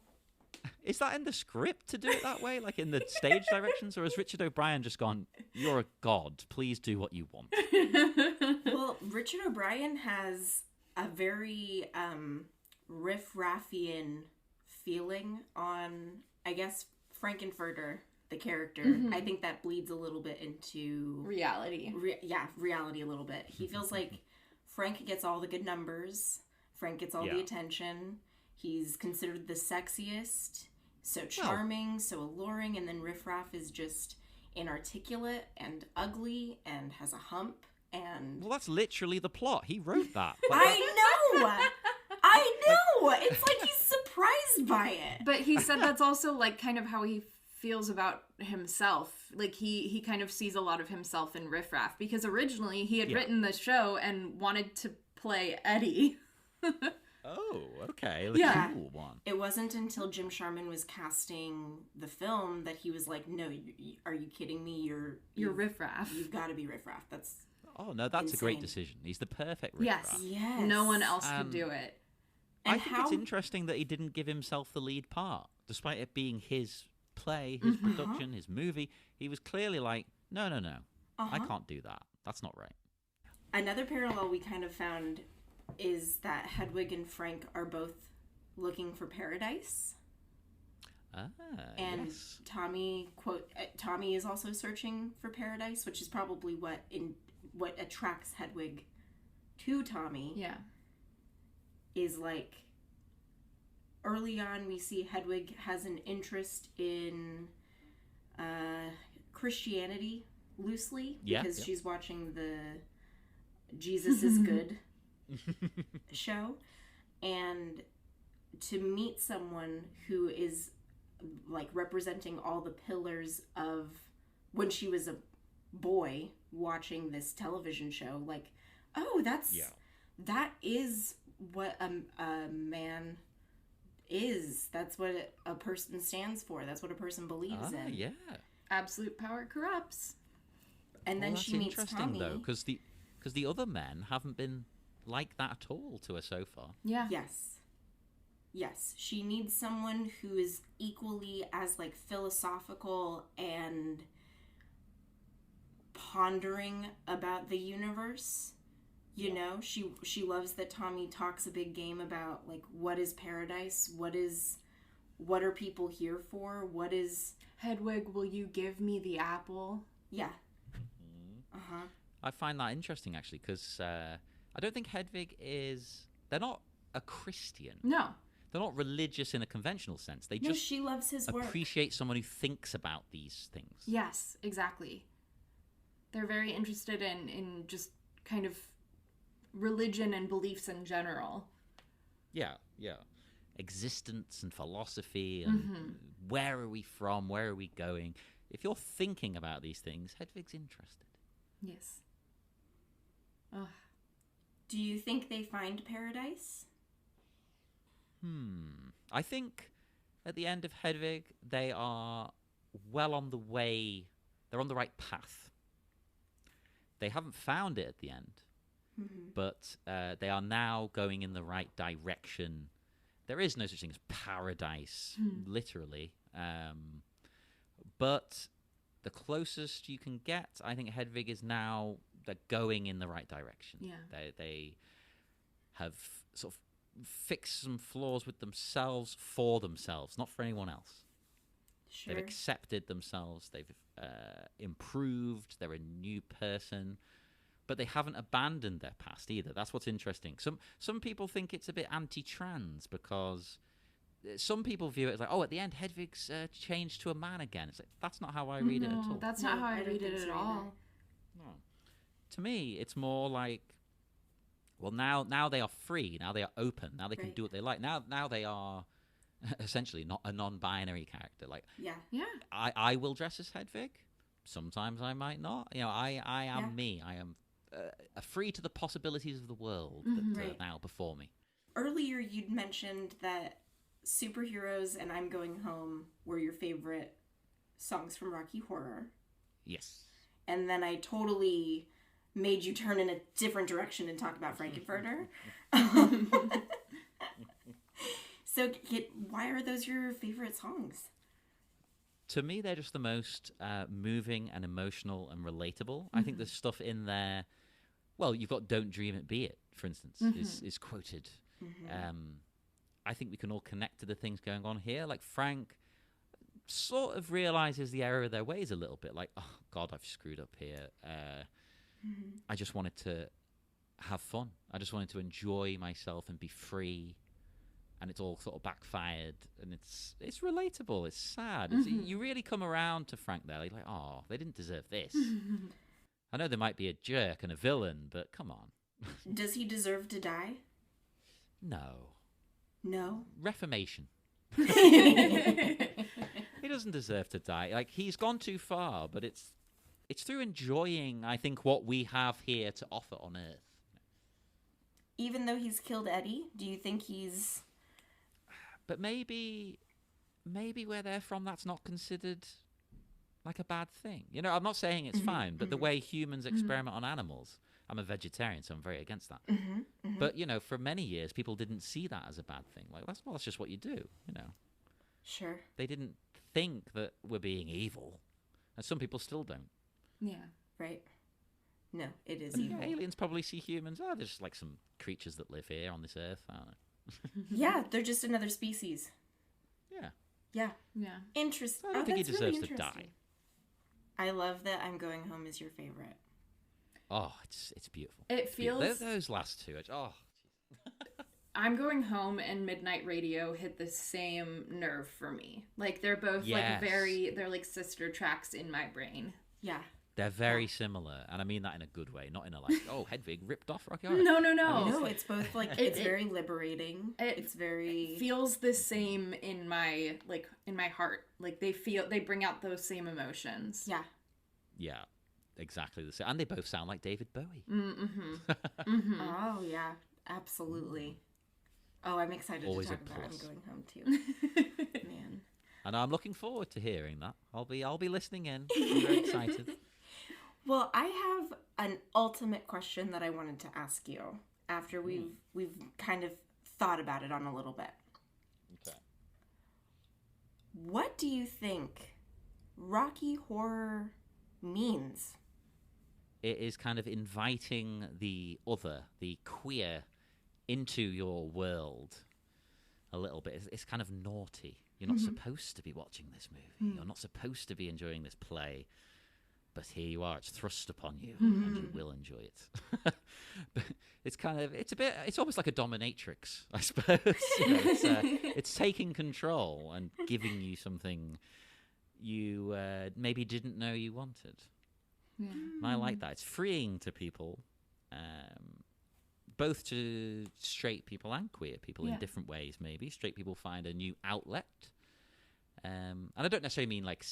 Is that in the script to do it that way? Like in the stage directions? Or has Richard O'Brien just gone, "You're a god, please do what you want"? Well, Richard O'Brien has a very riff-raffian feeling on, I guess, Frankenfurter, the character. I think that bleeds a little bit into Reality. reality a little bit. He feels like Frank gets all the good numbers. Frank gets all the Yeah. attention. He's considered the sexiest, so charming, so alluring, and then Riff Raff is just inarticulate and ugly and has a hump and... Well, that's literally the plot. He wrote that. I know! It's like he's surprised by it. But he said that's also like kind of how he feels about himself. Like he kind of sees a lot of himself in Riff Raff, because originally he had written the show and wanted to play Eddie. Oh, okay. The Yeah. cool one. It wasn't until Jim Sharman was casting the film that he was like, "No, are you kidding me? You're Riff Raff." You've got to be Riff Raff." That's Oh no, that's a great insane. decision. He's the perfect riffraff. Yes. No one else could do it. I And think how... it's interesting that he didn't give himself the lead part, despite it being his play, his production, his movie. He was clearly like, no, I can't do that. That's not right. Another parallel we kind of found is that Hedwig and Frank are both looking for paradise. And yes. Tommy is also searching for paradise, which is probably what attracts Hedwig to Tommy. Yeah. Is like, early on we see Hedwig has an interest in Christianity loosely, because she's watching the Jesus is Good show, and to meet someone who is like representing all the pillars of when she was a boy watching this television show, like, oh, that is what a man is. That's what a person stands for. That's what a person believes in. Yeah. Absolute power corrupts. And then she meets Tommy. Though, because the other men haven't been like that at all to her so far. Yeah. Yes. She needs someone who is equally as like philosophical and pondering about the universe. You know, she loves that Tommy talks a big game about like, what is paradise? What are people here for? What is... Hedwig, will you give me the apple? Yeah. I find that interesting, actually, because I don't think Hedwig is... They're not a Christian. No. They're not religious in a conventional sense. They No, just she loves his work. Appreciate someone who thinks about these things. Yes, exactly. They're very interested in just kind of religion and beliefs in general. Yeah. Existence and philosophy and where are we from, where are we going. If you're thinking about these things, Hedwig's interested. Yes. Ugh. Do you think they find paradise? I think at the end of Hedwig, they are well on the way. They're on the right path. They haven't found it at the end, but they are now going in the right direction. There is no such thing as paradise, literally. But the closest you can get, I think Hedwig is now, they're going in the right direction. Yeah. They have sort of fixed some flaws with themselves for themselves, not for anyone else. Sure. They've accepted themselves. They've improved. They're a new person. But they haven't abandoned their past either. That's what's interesting. Some people think it's a bit anti-trans because some people view it as like, oh, at the end, Hedwig's changed to a man again. It's like, that's not how I read it at all. That's not how I read it at all. No. To me, it's more like, well, now they are free. Now they are open. Now they can do what they like. Now they are essentially not a non-binary character. Like, yeah. I will dress as Hedwig. Sometimes I might not. You know, I am me. I am free to the possibilities of the world that are now before me. Earlier, you'd mentioned that Superheroes and I'm Going Home were your favorite songs from Rocky Horror. Yes. And then I totally made you turn in a different direction and talk about Frankenfurter. So, why are those your favorite songs? To me, they're just the most moving and emotional and relatable. I think there's stuff in there. Well, you've got "Don't Dream It, Be It," for instance, is quoted. I think we can all connect to the things going on here. Like Frank sort of realizes the error of their ways a little bit. Like, oh God, I've screwed up here. I just wanted to have fun. I just wanted to enjoy myself and be free. And it's all sort of backfired, and it's relatable. It's sad. You really come around to Frank there. You're like, oh, they didn't deserve this. I know there might be a jerk and a villain, but come on. Does he deserve to die? No. Reformation. He doesn't deserve to die. Like, he's gone too far, but it's through enjoying, I think, what we have here to offer on Earth. Even though he's killed Eddie, do you think he's... But maybe where they're from, that's not considered like a bad thing. You know, I'm not saying it's fine, but the way humans experiment on animals, I'm a vegetarian, so I'm very against that. Mm-hmm, mm-hmm. But, you know, for many years, people didn't see that as a bad thing. Like, that's just what you do, you know. Sure. They didn't think that we're being evil. And some people still don't. Yeah. Right. No, it is And evil. aliens probably see humans. Oh, they're just like some creatures that live here on this earth. I don't know. Yeah, they're just another species. Yeah. Yeah. Yeah. Interesting. I don't think he that's really deserves to interesting. die. I love that I'm Going Home is your favorite. Oh, it's beautiful. It feels... Those last two. Oh. I'm Going Home and Midnight Radio hit the same nerve for me. Like, they're both, Yes. they're like sister tracks in my brain. Yeah. They're very similar, and I mean that in a good way, not in a like, oh, Hedwig ripped off Rocky Horror. No. No, it's both like it's very liberating. It's very feels the same in my heart. Like they bring out those same emotions. Yeah. Yeah, exactly the same. And they both sound like David Bowie. Oh yeah, absolutely. Oh, I'm excited Always to a talk about I'm plus. Going Home too. Man. And I'm looking forward to hearing that. I'll be listening in. I'm very excited. Well, I have an ultimate question that I wanted to ask you after we've kind of thought about it on a little bit. Okay. What do you think Rocky Horror means? It is kind of inviting the other, the queer, into your world a little bit. It's kind of naughty. You're not supposed to be watching this movie. You're not supposed to be enjoying this play. But here you are, it's thrust upon you, and you will enjoy it. But it's almost like a dominatrix, I suppose. You know, it's taking control and giving you something you maybe didn't know you wanted. Yeah. And I like that. It's freeing to people, both to straight people and queer people in different ways, maybe. Straight people find a new outlet. And I don't necessarily mean like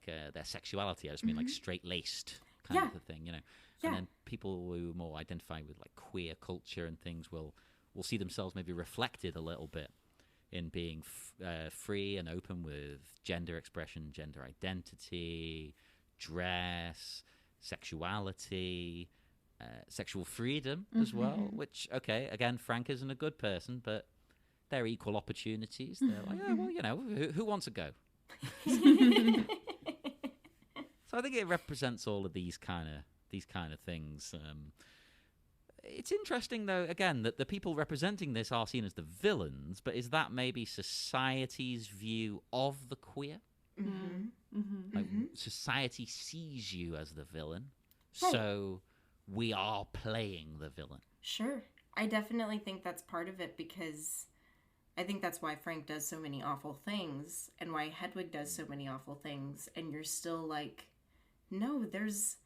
their sexuality. I just mean like straight-laced kind of a thing, you know. Yeah. And then people who more identify with like queer culture and things will see themselves maybe reflected a little bit in being free and open with gender expression, gender identity, dress, sexuality, sexual freedom as well. Which, okay, again, Frank isn't a good person, but they're equal opportunities. They're like, oh, well, you know, who wants to go? So I think it represents all of these kind of things. It's interesting, though, again, that the people representing this are seen as the villains, but is that maybe society's view of the queer? Like, society sees you as the villain, so we are playing the villain. Sure. I definitely think that's part of it, because I think that's why Frank does so many awful things and why Hedwig does so many awful things, and you're still like, no, there's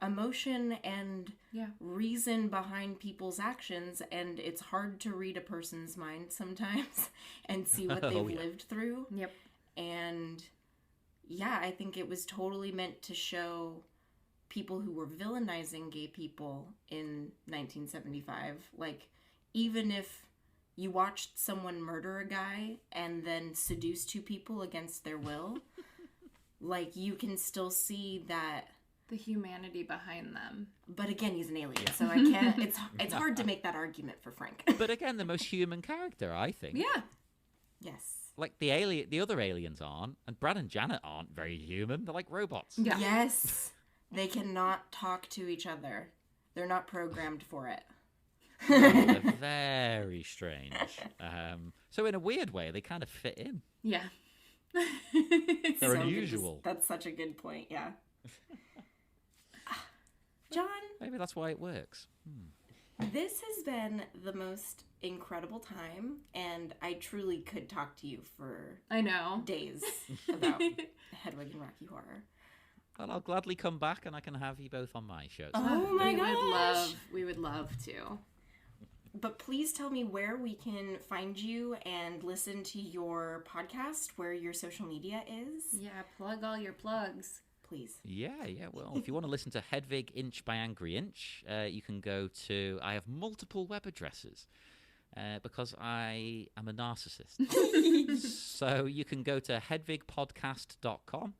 emotion and reason behind people's actions, and it's hard to read a person's mind sometimes and see what they've lived through. Yep. And yeah, I think it was totally meant to show people who were villainizing gay people in 1975. Like, even if you watched someone murder a guy and then seduce two people against their will, like, you can still see that. The humanity behind them. But again, he's an alien, so I can't. It's hard to make that argument for Frank. But again, the most human character, I think. Yeah. Yes. Like the other aliens aren't, and Brad and Janet aren't very human. They're like robots. Yeah. Yes. They cannot talk to each other. They're not programmed for it. They're very strange. So in a weird way, they kind of fit in. Yeah. They're So unusual. That's such a good point, yeah. Jon, Maybe that's why it works. this has been the most incredible time, and I truly could talk to you for I know. days about Hedwig and Rocky Horror. Well, I'll gladly come back, and I can have you both on my show. Oh my gosh! We would love to. But please tell me where we can find you and listen to your podcast, where your social media is. Yeah, plug all your plugs. Please. Yeah. Well, if you want to listen to Hedwig Inch by Angry Inch, you can go to... I have multiple web addresses because I am a narcissist. So you can go to hedwigpodcast.com.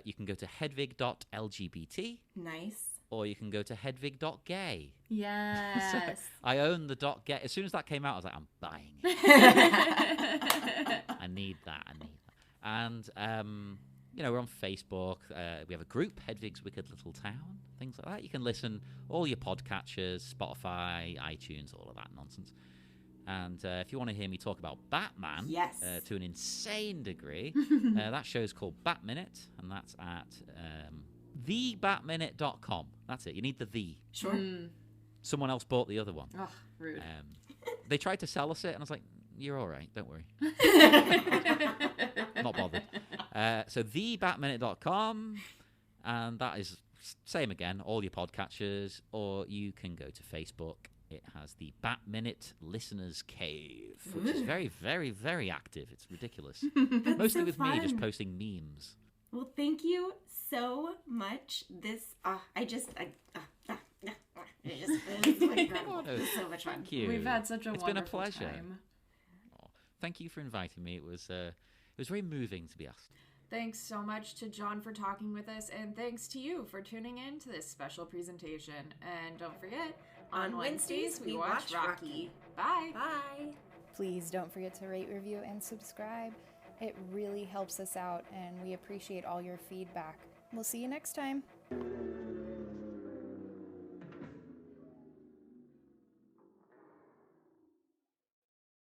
You can go to hedwig.lgbt. Nice. or you can go to hedwig.gay. Yes. I own the .gay. As soon as that came out, I was like, I'm buying it. I need that. And, we're on Facebook. We have a group, Hedwig's Wicked Little Town, things like that. You can listen all your podcatchers, Spotify, iTunes, all of that nonsense. And if you want to hear me talk about Batman to an insane degree, that show's called Bat Minute, and that's at thebatminute.com. That's it. You need the. Sure. Someone else bought the other one. Oh, rude. They tried to sell us it, and I was like, you're all right. Don't worry. Not bothered. So thebatminute.com, and that is same again, all your podcatchers, or you can go to Facebook. It has the Bat Minute Listeners Cave, which is very, very, very active. It's ridiculous. Mostly so with fun. me just posting memes. Well, thank you so much. It was incredible. It was so much fun. Thank you. We've had such a It's wonderful been a pleasure. time. Oh, thank you for inviting me. It was very moving to be asked. Thanks so much to Jon for talking with us, and thanks to you for tuning in to this special presentation. And don't forget, on Wednesdays we watch Rocky. Bye. Bye. Please don't forget to rate, review, and subscribe. It really helps us out, and we appreciate all your feedback. We'll see you next time.